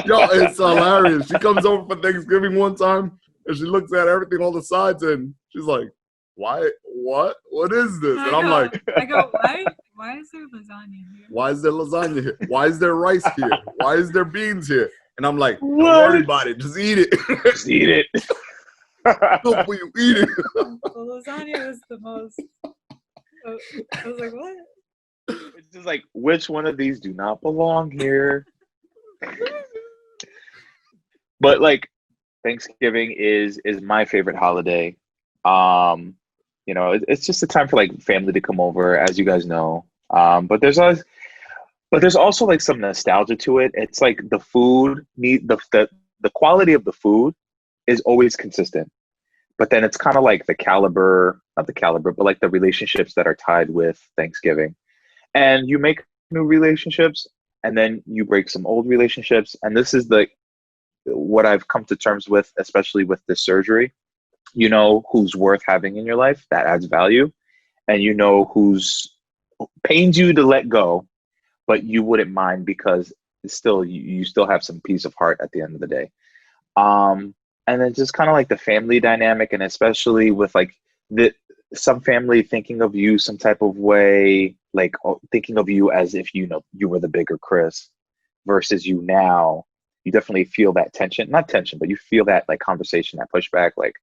Yo, it's hilarious. She comes over for Thanksgiving one time and she looks at everything on the sides and she's like, "Why? What is this?" And I'm like, I go, why? Why is there lasagna here? "Why is there lasagna here? Why is there rice here? Why is there beans here?" And I'm like, "Don't What? worry about it. Just eat it. Just eat it. Hopefully you eat it." The lasagna was the most. I was like, what? It's just like, which one of these do not belong here? But like, Thanksgiving is my favorite holiday. It's just a time for like family to come over, as you guys know. But there's also like some nostalgia to it. It's like the food the quality of the food is always consistent. But then it's kind of like not the caliber, but like the relationships that are tied with Thanksgiving. And you make new relationships and then you break some old relationships. And this is what I've come to terms with, especially with this surgery. You know who's worth having in your life that adds value, and you know who's pains you to let go, but you wouldn't mind because still you still have some peace of heart at the end of the day. And then just kind of like the family dynamic, and especially with like some family thinking of you some type of way, like thinking of you as if you were the bigger Chris versus you now. You definitely feel that tension, not tension, but you feel that like conversation, that pushback, like,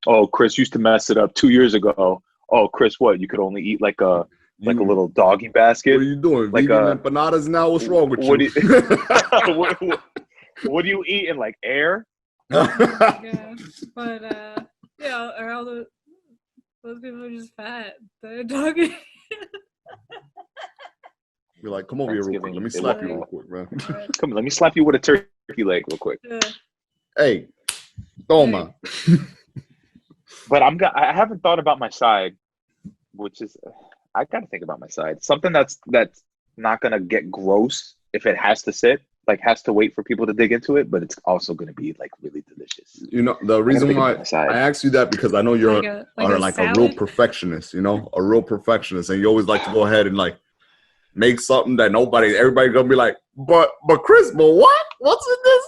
oh, Chris used to mess it up 2 years ago. Oh, Chris, what? You could only eat like a little doggy basket. What are you doing? Like vegan empanadas now? What's wrong with what you? What do you eat in like air? Yeah, but yeah, or all those people are just fat. They're doggy. Be like, come over here real quick. Let me Thanksgiving, slap they you look real quick, man. Come on, let me slap you with a turkey leg real quick. Yeah. Hey, toma. But I haven't thought about my side, which is I gotta think about my side. Something that's not gonna get gross if it has to sit, like has to wait for people to dig into it, but it's also gonna be like really delicious. You know, the reason think why about my side. I asked you that because I know you're Like a a real salad? perfectionist, you know, a real perfectionist, and you always like to go ahead and like make something that everybody gonna be like, but Chris, but what? What's in this?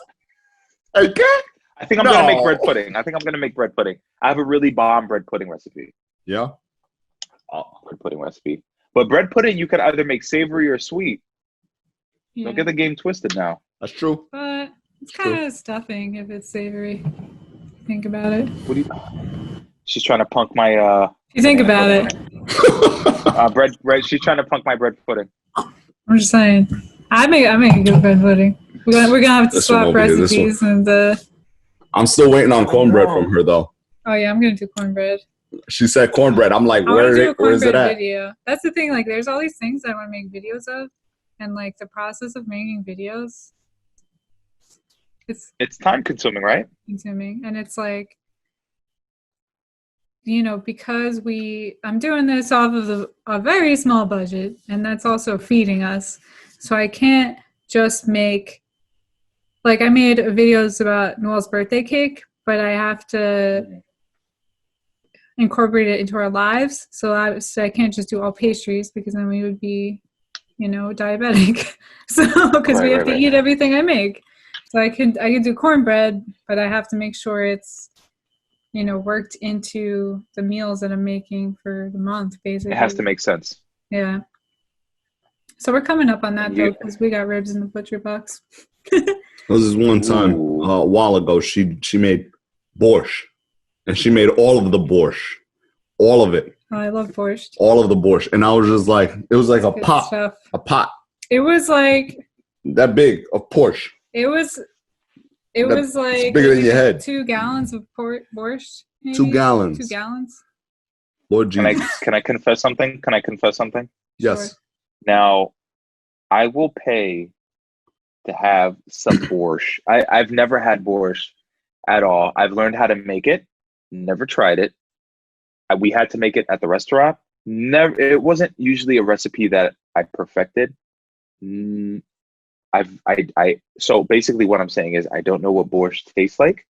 Okay. I think I'm gonna make bread pudding. I think I'm gonna make bread pudding. I have a really bomb bread pudding recipe. Yeah. Bread pudding recipe. But bread pudding you could either make savory or sweet. Yeah. Don't get the game twisted now. That's true. But it's True. kind of stuffing if it's savory. Think about it. What do you? She's trying to punk my If you think about it, bread. She's trying to punk my bread pudding. I'm just saying. I make a good bread pudding. We're gonna have to This one swap over here, this recipes I'm still waiting on cornbread from her though. Oh yeah, I'm gonna do cornbread. She said cornbread. I'm like, I want to do a where is it cornbread at? video. That's the thing. Like, there's all these things I want to make videos of, and like the process of making videos, It's time consuming, right? consuming, and it's like, because I'm doing this off of a very small budget, and that's also feeding us. So I can't just make, like, I made videos about Noel's birthday cake, but I have to incorporate it into our lives. So I can't just do all pastries because then we would be, diabetic. So because we have to eat everything I make. So I could do cornbread, but I have to make sure it's, worked into the meals that I'm making for the month, basically. It has to make sense. Yeah. So we're coming up on that, And though, because we got ribs in the butcher box. There was this one time Ooh. a while ago. She made borscht, and she made all of the borscht, all of it. Oh, I love borscht. All of the borscht, and I was just like, it was like Good stuff. a pot It was like that big of borscht. It was like bigger than your head. 2 gallons of borscht. Maybe? 2 gallons. 2 gallons. Lord Jesus. Can I confess something? Yes. Sure. Now, I will pay to have some borscht. I've never had borscht at all. I've learned how to make it. Never tried it. We had to make it at the restaurant. Never. It wasn't usually a recipe that I perfected. So basically what I'm saying is I don't know what borscht tastes like.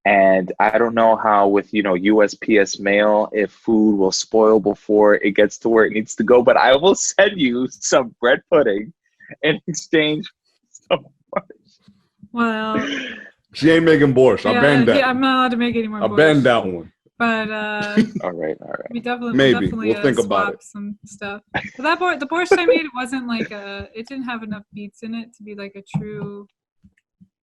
And I don't know how with, USPS mail, if food will spoil before it gets to where it needs to go, but I will send you some bread pudding in exchange for some borscht. Well, She ain't making borscht. I banned that. Yeah, I'm not allowed to make any more I borscht. banned that one. But All right. we definitely Maybe. we'll We'll think about swap it. some stuff. But the borscht I made wasn't like it didn't have enough beets in it to be like a true,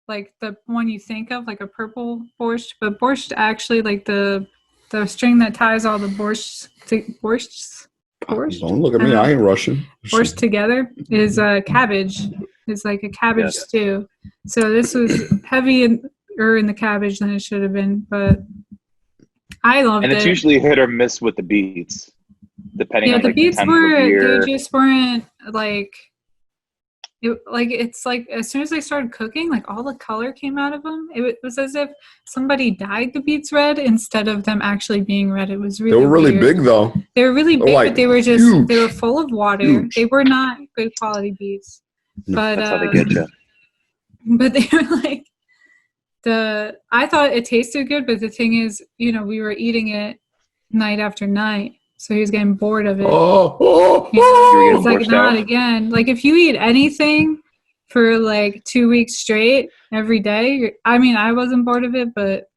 like the one you think of, like a purple borscht. But borscht actually, like the string that ties all the borscht. Don't look at me. I ain't Russian. Borscht together is cabbage. It's like a cabbage stew. So this was heavier in the cabbage than it should have been, but I loved it. And it's usually hit or miss with the beets, depending on the like beets the time of year. they just weren't like it's like as soon as they started cooking, like all the color came out of them. It was as if somebody dyed the beets red instead of them actually being red. It was really They were really weird. big though. They were really big, like but they were huge. they were full of water. Huge. They were not good quality beets. But That's how they get you. But they were like I thought it tasted good, but the thing is, we were eating it night after night, so he was getting bored of it. It's like not again. Like if you eat anything for like 2 weeks straight every day, I wasn't bored of it, but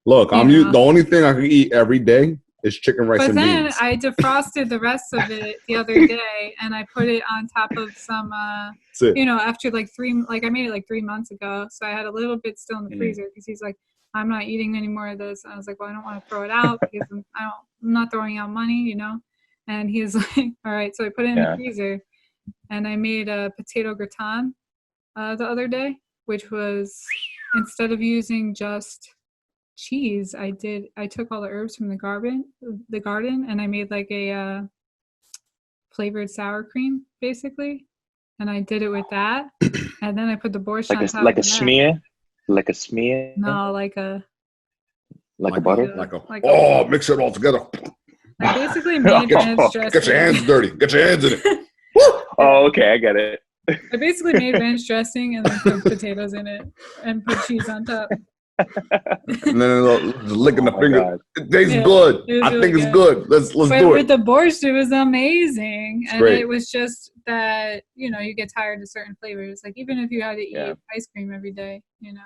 look, the only thing I can eat every day is chicken, rice, and beans. But then I defrosted the rest of it the other day, and I put it on top of some, after I made it like 3 months ago, so I had a little bit still in the freezer because he's like, I'm not eating any more of this. And I was like, well, I don't want to throw it out because I'm not throwing out money, And he was like, all right. So I put it in the freezer, and I made a potato gratin the other day, which was, instead of using just cheese, I took all the herbs from the garden, and I made like a flavored sour cream basically, and I did it with that, and then I put the borscht on top like a smear. No, like a butter. Mix it all together. I basically made ranch dressing. Get your hands dirty. Get your hands in it. Oh, okay, I get it. I basically made ranch dressing and then put potatoes in it and put cheese on top. And then just licking the finger. God. It tastes good. I really think it's good. Let's do it. With the borscht, it was amazing. It's and great. It was just that, you get tired of certain flavors. Like even if you had to eat ice cream every day, you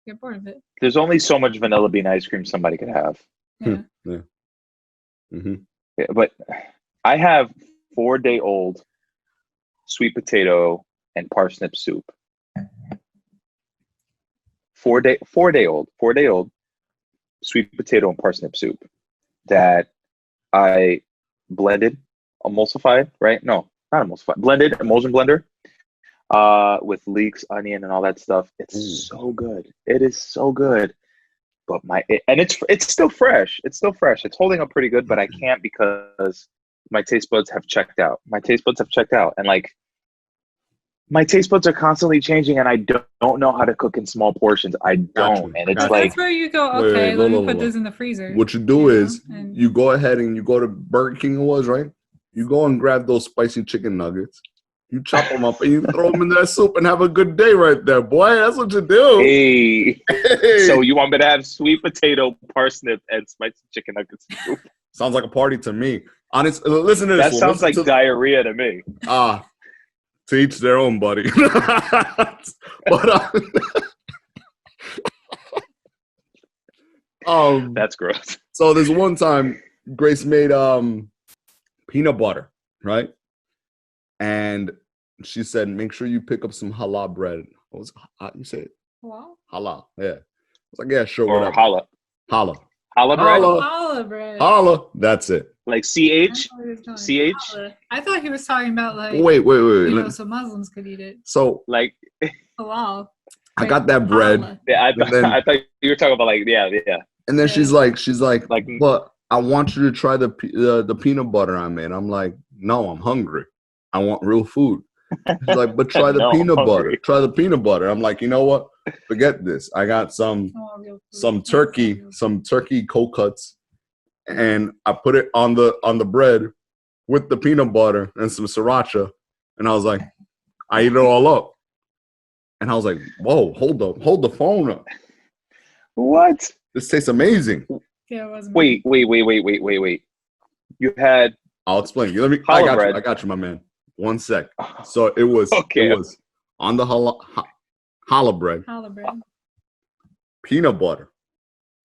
get bored of it. There's only so much vanilla bean ice cream somebody could have. Yeah. Mm-hmm. Yeah, but I have 4-day-old sweet potato and parsnip soup. 4-day-old sweet potato and parsnip soup that I blended, emulsified, right? No, not emulsified. Blended, emulsion blender, with leeks, onion, and all that stuff. It's so good. It is so good. But it's still fresh. It's still fresh. It's holding up pretty good, but I can't because my taste buds have checked out. And like, my taste buds are constantly changing, and I don't know how to cook in small portions. I don't. And it's like, that's where you go, okay, let me put this in the freezer. What you do is you go ahead and you go to Burger King, it was, right? You go and grab those spicy chicken nuggets. You chop them up and you throw them in that soup and have a good day right there, boy. That's what you do. Hey. So you want me to have sweet potato, parsnip, and spicy chicken nuggets soup? Sounds like a party to me. Honest, listen to this. That sounds like diarrhea to me. To To each their own, buddy. But That's gross. so there's one time Grace made peanut butter, right? And she said, make sure you pick up some halal bread. What was you say it? Wow. Halal, yeah. I was like, yeah, sure, Or whatever. challah. Holla. Challah bread? Challah bread. Holla. That's it. Like CH? I CH? I thought he was talking about like Wait. you know, so Muslims could eat it. So Like, Halal. I got that bread. Challah. yeah, then- I thought you were talking about like, yeah. And then she's like, Like- but I want you to try the peanut butter I made. I'm like, no, I'm hungry. I want real food. She's like, but try the No, I'm peanut butter. hungry. Try the peanut butter. I'm like, you know what? Forget this. I got some turkey cold cuts, and I put it on the bread with the peanut butter and some sriracha, and I was like, I eat it all up. And I was like, whoa, hold the phone up. What? This tastes amazing. Yeah, it wasn't. Wait. You had I'll explain. I Challah bread. got you, my man. 1 sec. So it was on the challah bread, Challah bread. peanut butter,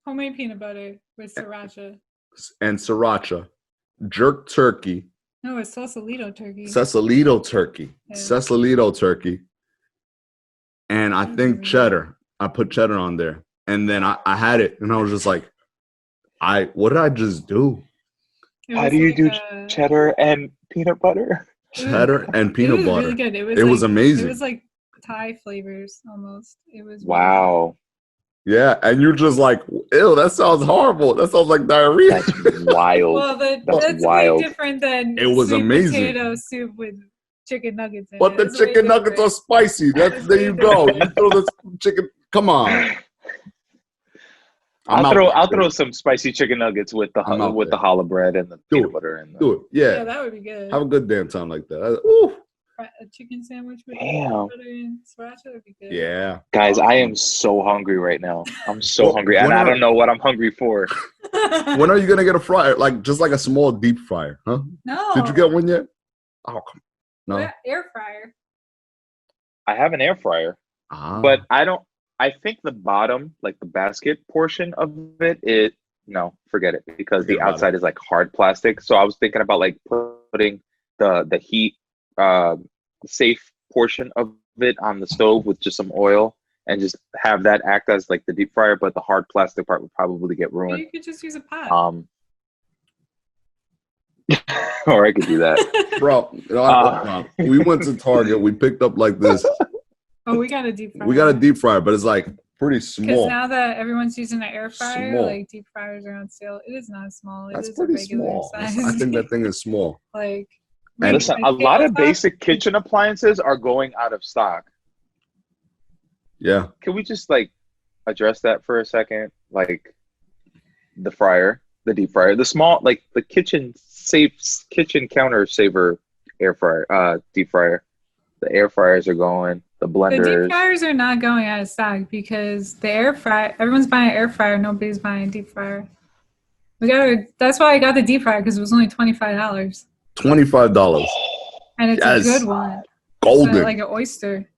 Homemade peanut butter with sriracha. and sriracha, jerk turkey, No, it's Sausalito turkey. Sausalito turkey, Yeah. Sausalito turkey, and I think Mm. cheddar. I put cheddar on there, and then I had it, and I was just like, what did I just do? It how was do you like do a- cheddar and peanut butter? Cheddar and peanut it was butter. Really good. It was amazing. It was like Thai flavors almost. It was. Wow. Yeah, and you're just like, ew, that sounds horrible. That sounds like diarrhea. That's wild. Well, That's that's wild. way different than It was sweet amazing. potato soup with chicken nuggets in But it. the It's way chicken nuggets are different. spicy. There you go. You throw the chicken. Come on. I'll throw some spicy chicken nuggets with the I'm out there. challah bread and the peanut butter and Do it. Yeah, Yeah. that would be good. Have a good damn time like that. Ooh. A chicken sandwich with Damn. peanut butter and sriracha would be good. Yeah. Guys, I am so hungry right now. I'm so Well, hungry, and I don't know what I'm hungry for. When are you gonna get a fryer? Like just like a small deep fryer, huh? No. Did you get one yet? Oh, come no. Yeah, air fryer. I have an air fryer, but I don't. I think the bottom, like the basket portion of it, no, forget it, because Forget the about outside is like hard plastic. So I was thinking about like putting the heat safe portion of it on the stove with just some oil and just have that act as like the deep fryer, but the hard plastic part would probably get Or ruined. you could just use a pot. Or I could do that. Bro, we went to Target. We picked up like this. Oh, we got a deep fryer. We got a deep fryer, but it's like pretty Because small. now that everyone's using an air fryer, Small. like deep fryers are on sale. It is not small. That's it is pretty a regular small. size. I think that thing is small. like. And Listen, a lot of basic kitchen appliances are going out of stock. Yeah. Can we just like address that for a second? Like the fryer, the deep fryer, the small, like the kitchen counter saver air fryer, deep fryer. The air fryers are going. The blenders. The deep fryers are not going out of stock because the air fryer. Everyone's buying an air fryer. Nobody's buying a deep fryer. That's why I got the deep fryer because it was only $25. $25. And it's Yes. a good one. Golden. Like an oyster.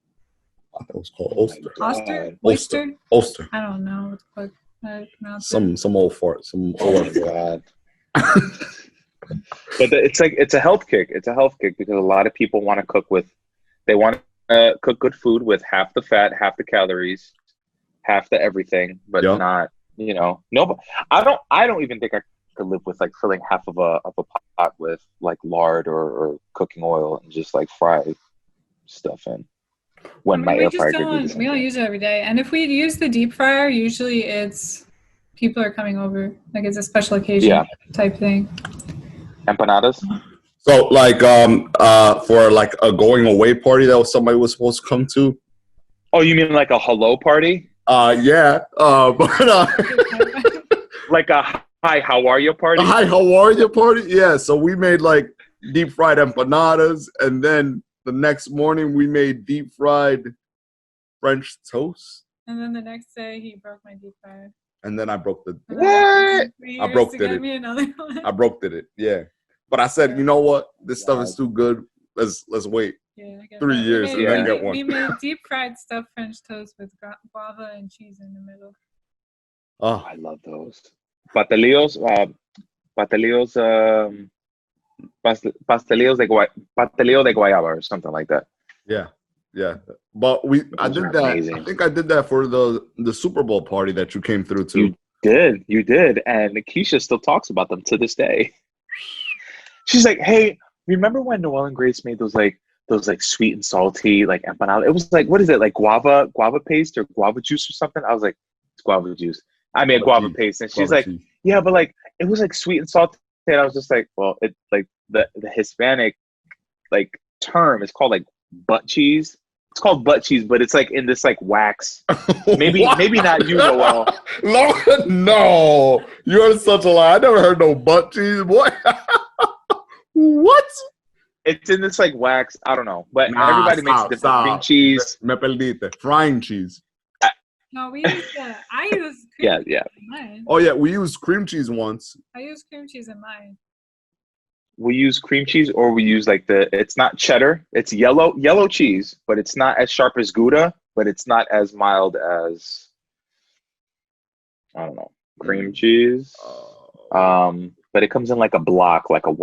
I thought it was called Ulster. Oyster? Ulster. Ulster. I don't know what the fuck I pronounce it. Some old fart. Some Oh old my God. But it's a health kick. It's a health kick because a lot of people want to cook with. They want to cook good food with half the fat, half the calories, half the everything, but Yep. not. No. I don't even think I could live with like filling half of a pot with like lard or cooking oil and just like fry stuff in. When my we air just fryer could do the don't. same We don't thing. use it every day. And if we use the deep fryer, usually it's people are coming over. Like it's a special occasion type thing. Empanadas. So like for like a going away party that somebody was supposed to come to. Oh, you mean like a hello party? Yeah. But Like a hi, how are you party? hi, how are you party? Yeah. So we made like deep fried empanadas, and then the next morning we made deep fried French toast, And then the next day he broke my deep fryer. and then I broke the What? I broke it. Me another one. I broke it. Yeah. But I said, you know what? This stuff is too good. Let's wait. Yeah, I get 3 that. years and then get one. We made deep fried stuffed French toast with guava and cheese in the middle. Oh, I love those. Patelillos, patelillos, pastelillo de guayaba or something like that. yeah. But I Those did are that. amazing. I think I did that for the Super Bowl party that you came through to. You did, and Keisha still talks about them to this day. She's like, "Hey, remember when Noel and Grace made those sweet and salty like empanada? It was like, what is it, like guava paste or guava juice or something?" I was like, "It's guava juice." I mean, guava paste, and she's like, cheese. "Yeah, but like it was like sweet and salty." And I was just like, "Well, it like the Hispanic like term is called like butt cheese. It's called butt cheese, but it's like in this like wax. Maybe not you, Noel. No, you're such a lie. I never heard no butt cheese. What? What? It's in this like wax. I don't know, but everybody makes different cream cheese. Me perdiste. Frying cheese. No, we use I use cream cheese in mine. Oh yeah, we used cream cheese once. I use cream cheese in mine. We use cream cheese, or we use like it's not cheddar. It's yellow cheese, but it's not as sharp as Gouda, but it's not as mild as, I don't know, cream cheese. But it comes in like a block, like a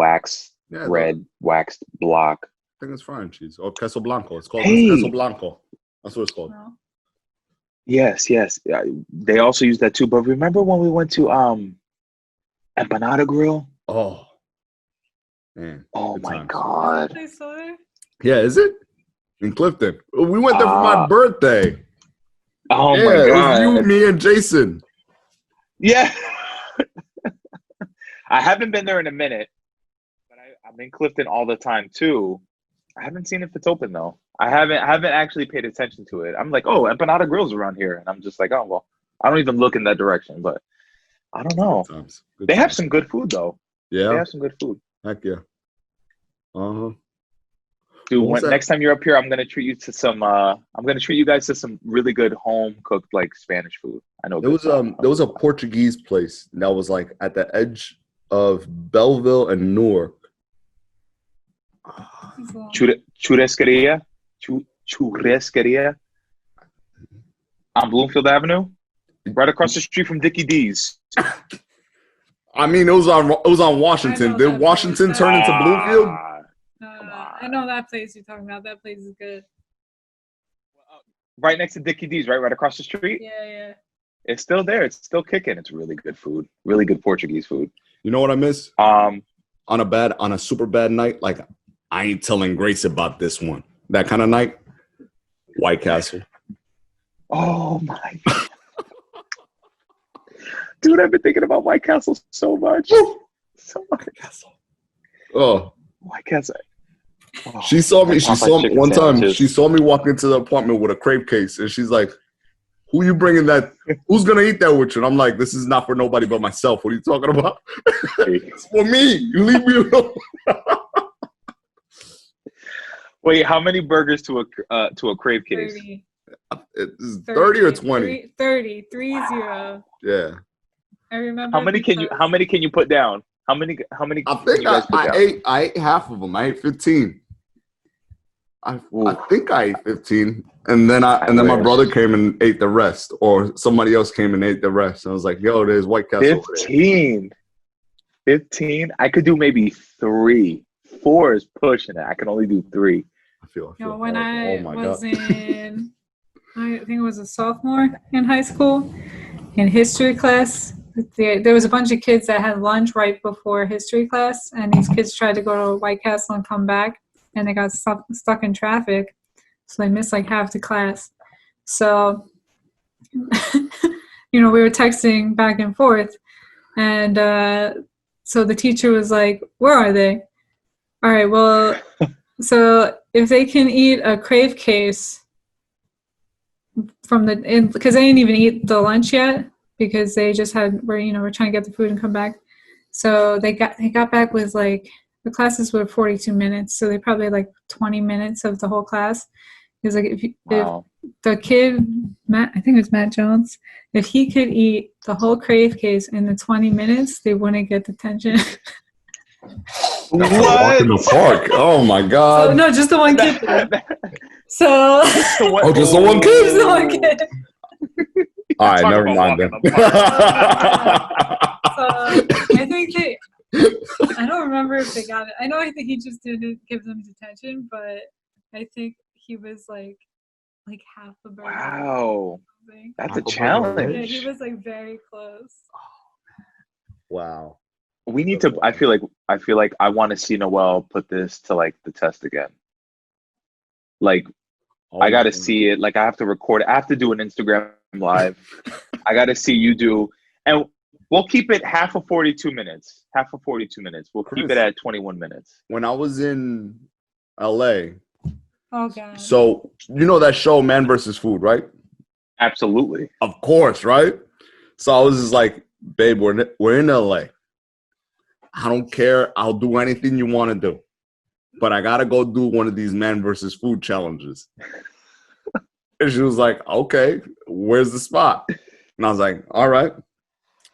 red waxed block. I think it's frying cheese or queso blanco. It's called queso blanco. That's what it's called. No. Yes. They also use that too. But remember when we went to Empanada Grill? Oh. Man, oh my God. Yeah, is it? In Clifton. We went there for my birthday. Oh my God. It was you, me, and Jason. Yeah. I haven't been there in a minute, but I'm in Clifton all the time too. I haven't seen if it's open though. I haven't actually paid attention to it. I'm like, oh, Empanada Grill's around here. And I'm just like, oh, well, I don't even look in that direction, but I don't know. They have some good food though. Yeah. They have some good food. Heck yeah. Dude, next time you're up here, I'm gonna treat you to some. I'm gonna treat you guys to some really good home cooked like Spanish food. I know. There was a Portuguese place that was like at the edge of Belleville and Newark. Churrascaria on Bloomfield Avenue, right across the street from Dickie D's. I mean, it was on Washington. Did Washington turn into Bloomfield? I know that place you're talking about. That place is good. Right next to Dickie D's, right across the street. Yeah. It's still there. It's still kicking. It's really good food. Really good Portuguese food. You know what I miss? On a super bad night, like I ain't telling Grace about this one. That kind of night, White Castle. Oh my God. Dude, I've been thinking about White Castle so much. So much. White Castle. Oh. White Castle. Oh, she saw me one time. She saw me walk into the apartment with a crepe case, and she's like, "Who you bringing that? Who's gonna eat that with you?" And I'm like, "This is not for nobody but myself. What are you talking about? It's for me. You leave me alone." Wait, how many burgers to a crepe case? 30. It's 30 or 20? 30. 30. Yeah. I remember. How many can you put down? How many? I think I ate half of them. I ate 15. I think I ate 15, and then my brother came and ate the rest, or somebody else came and ate the rest. And I was like, "Yo, there's White Castle." 15. I could do maybe 3. 4 is pushing it. I can only do 3. I feel when I was in, I think it was a sophomore in high school, in history class. There was a bunch of kids that had lunch right before history class, and these kids tried to go to White Castle and come back, and they got stuck in traffic, so they missed like half the class. So, we were texting back and forth, and so the teacher was like, "Where are they?" All right, well, so if they can eat a crave case because they didn't even eat the lunch yet, because they just we're trying to get the food and come back. So they got back with like, the classes were 42 minutes. So they probably had like 20 minutes of the whole class. It was like, if the kid, Matt, I think it was Matt Jones, if he could eat the whole crave case in the 20 minutes, they wouldn't get detention. Walk in the park. Oh my So, God. no, just the one kid. So Just the one, Oh, just the one kid? just the one kid. All right, Talk never about mind walking then. the park. So I think I don't remember if they got it. I know I think he just didn't give them detention, but I think he was like half a burger. Wow, that's a Half a burger, challenge. Yeah, he was like very close. Wow. We need to. I feel like I want to see Noel put this to like the test again. Like Oh I got to my see it. Like I have to record it. I have to do an Instagram live. I got to see you do, and we'll keep it half of 42 minutes. Half of 42 minutes. We'll keep Chris. it at 21 minutes. When I was in LA, Oh god. so you know that show Man vs. Food, right? Absolutely. Of course, right? So I was just like, babe, we're in LA. I don't care. I'll do anything you want to do. But I got to go do one of these Man vs. Food challenges. And she was like, okay, where's the spot? And I was like, all right.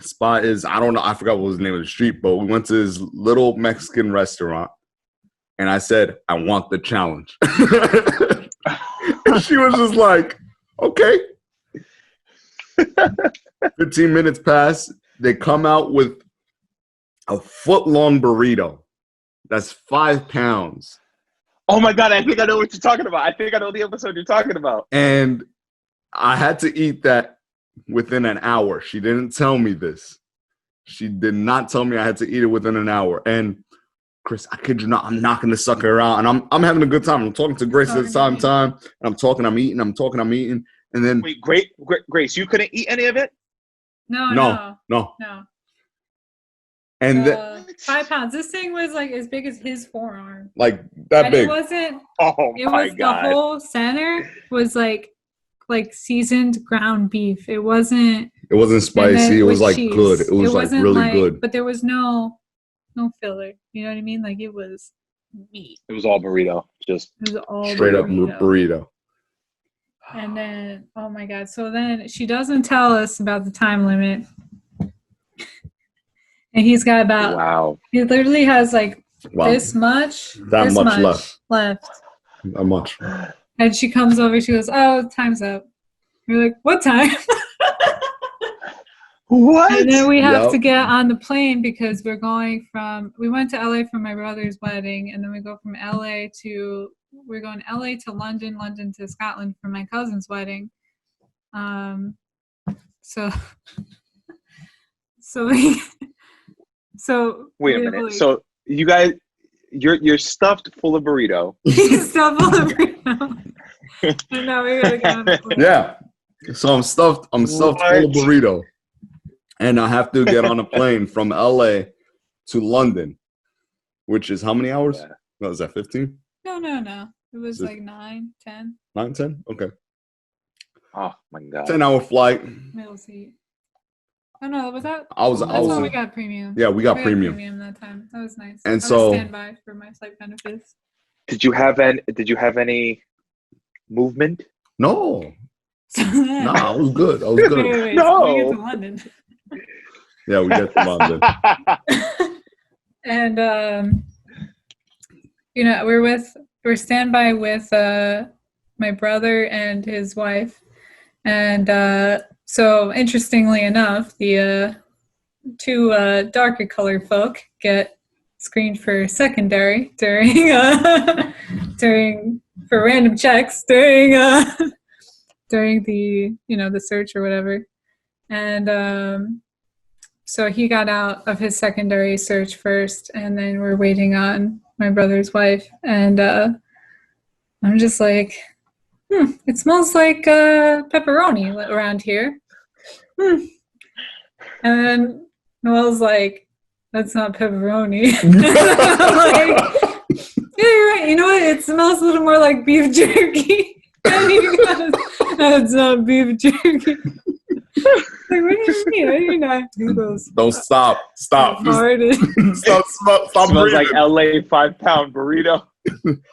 Spot is, I don't know. I forgot what was the name of the street, but we went to this little Mexican restaurant. And I said, I want the challenge. She was just like, okay. 15 minutes pass. They come out with a foot-long burrito. That's 5 pounds. Oh my God, I think I know what you're talking about. I think I know the episode you're talking about. And I had to eat that within an hour. She didn't tell me this. She did not tell me I had to eat it within an hour. And Chris, I kid you not, I'm knocking the sucker out. And I'm having a good time. I'm talking to Grace at the same time. And I'm talking, I'm eating, I'm talking, I'm eating. And then Wait, Grace, you couldn't eat any of it? No. And then 5 pounds. This thing was like as big as his forearm. like that And big. it wasn't. Oh It my was God. the whole center was like seasoned ground beef. It wasn't. It wasn't spicy. It was with like cheese. good. It was like wasn't really good. But there was no filler. You know what I mean? Like it was meat. It was all burrito. Just It was all Straight up burrito. burrito. And then, oh my God. So then she doesn't tell us about the time limit. And he's got about, wow. he literally has like Wow. this much That much left. That much. And she comes over, she goes, oh, time's up. We're like, what time? What? And then we have Yep. to get on the plane because we went to LA for my brother's wedding, and then we go from we're going LA to London, London to Scotland for my cousin's wedding. So Wait a minute. So you guys, you're stuffed full of burrito. he's stuffed full of burrito. And now we gotta get on the plane. Yeah. So I'm stuffed full of burrito. And I have to get on a plane from LA to London, which is how many hours? Yeah. No, is that 15? No. It was like 9, 10. 9, 10? Okay. Oh my God. 10-hour flight. Middle seat. Oh no, was that? That's That's when we got premium. Yeah, we got premium. Premium that time. That was nice. And I was so- standby for my flight benefits. Did you have any movement? No. So then, I was good. I was wait, good. wait, No. so we get to London. Yeah, we get to London. And we're standby with my brother and his wife. And so interestingly enough, the two darker colored folk get screened for secondary during for random checks during the the search or whatever. And so he got out of his secondary search first, and then we're waiting on my brother's wife. And I'm just like, it smells like pepperoni around here. And then Noel's like, that's not pepperoni. I'm like, yeah, you're right. You know what? It smells a little more like beef jerky. And he goes, that's not beef jerky. Like, what do you mean? I do not do those. Don't stop. Stop. Farted. Stop Smells breathing. like LA 5-pound burrito.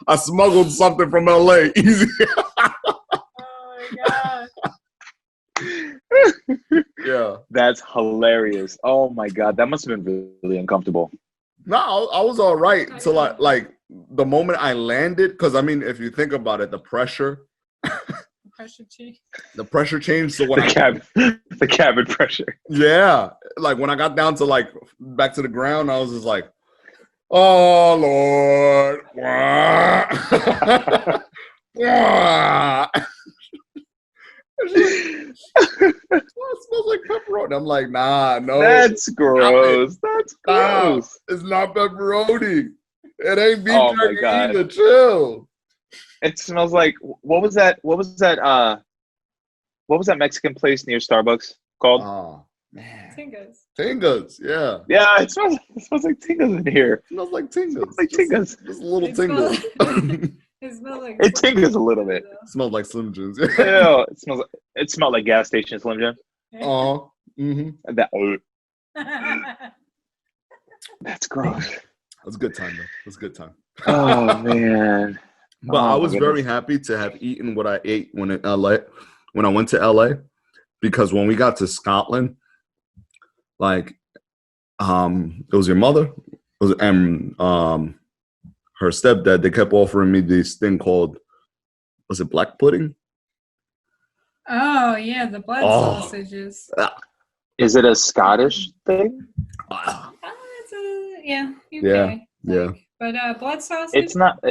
I smuggled something from LA. Easy. Oh my God. Yeah. That's hilarious. Oh my God, that must have been really uncomfortable. No, I was all right. So like the moment I landed, because I mean, if you think about it, the pressure changed. So when the cabin pressure. yeah, like when I got down to like back to the ground, I was just like, oh Lord. Wah. It smells like pepperoni. I'm like, nah, no. That's gross. That's gross. Nah, it's not pepperoni. It ain't beef Oh my jerky God. either. Chill. It smells like what was that Mexican place near Starbucks called? Oh man. Tingas. Tingas, yeah. Yeah, it smells like Tingas in here. It smells like Tingas. Like Tingas. Just a little It Tingas. smells like It Tingas a little bit. Smells like Slim Jims. Ew, it smelled like gas station Slim Jim. Oh. Mm-hmm. That's gross. It was a good time though. It was a good time. Oh man. But I was very happy to have eaten what I ate when I went to LA, because when we got to Scotland, like it was your mother, and her stepdad, they kept offering me this thing called, was it black pudding? Oh yeah, the blood sausages. Is it a Scottish thing? It's UK. Yeah. But blood sausage. It's not.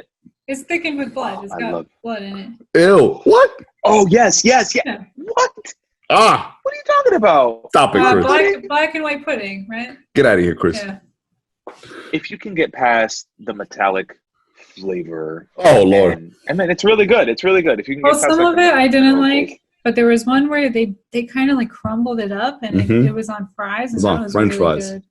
It's thickened with blood. It's got blood in it. Ew. What? Oh yes. Yeah. What? Ah. What are you talking about? Stop it, Chris. Black and white pudding, right? Get out of here, Chris. Yeah. If you can get past the metallic flavor. Oh Lord. And then it's really good. It's really good. If you can get past some like, of it I didn't like, but there was one where they kind of like crumbled it up and it was on fries. It was on French fries. Good.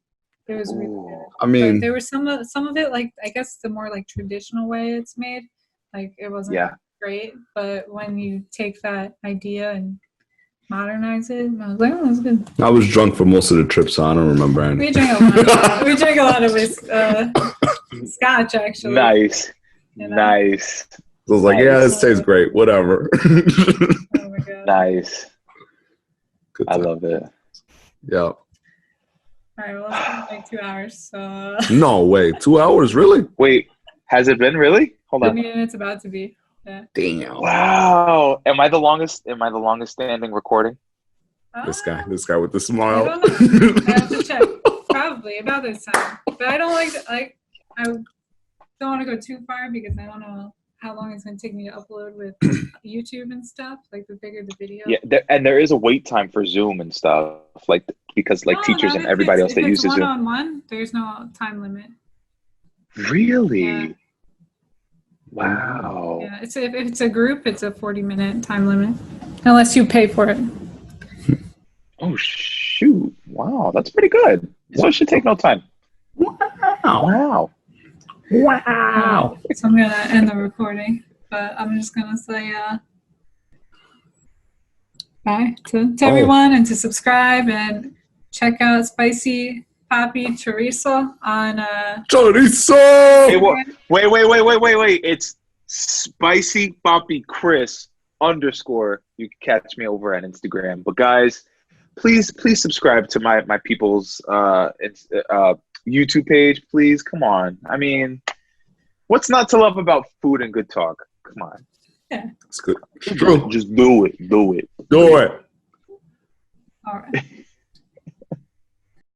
It was really good. I mean, but there was some of it, like I guess the more like traditional way it's made, like it wasn't great. But when you take that idea and modernize it, I was like, oh, that's good. I was drunk for most of the trip, so I don't remember anything. We drank a lot of scotch, actually. Nice. You know? Nice. So I was like, yeah, this tastes great. Whatever. Oh my God. Nice. I love it. Yeah. All right, well, it's been like 2 hours. So. No way. 2 hours, really? Wait, has it been really? Hold I on. mean, it's about to be. Yeah. Damn. Wow. Am I the longest standing recording? This guy with the I smile. don't know. I have to check. Probably about this time. But I don't I don't want to go too far because I don't know how long it's going to take me to upload with YouTube and stuff. Like the bigger the video. Yeah, there is a wait time for Zoom and stuff, like because teachers and everybody else that uses Zoom. One-on-one, there's no time limit. Really? Yeah. Wow. Yeah, if it's a group, it's a 40-minute time limit, unless you pay for it. Oh shoot! Wow, that's pretty good. So it should take no time. Wow. So I'm gonna end the recording, but I'm just gonna say bye to everyone, and to subscribe and check out Spicy Papi Chorizo on Chorizo. Hey, wait! It's Spicy Papi Chris _ You can catch me over at Instagram. But guys, please subscribe to my people's YouTube page, please. Come on. I mean, what's not to love about food and good talk? Come on. Yeah. It's good. It's true. Just do it. Do it. All right.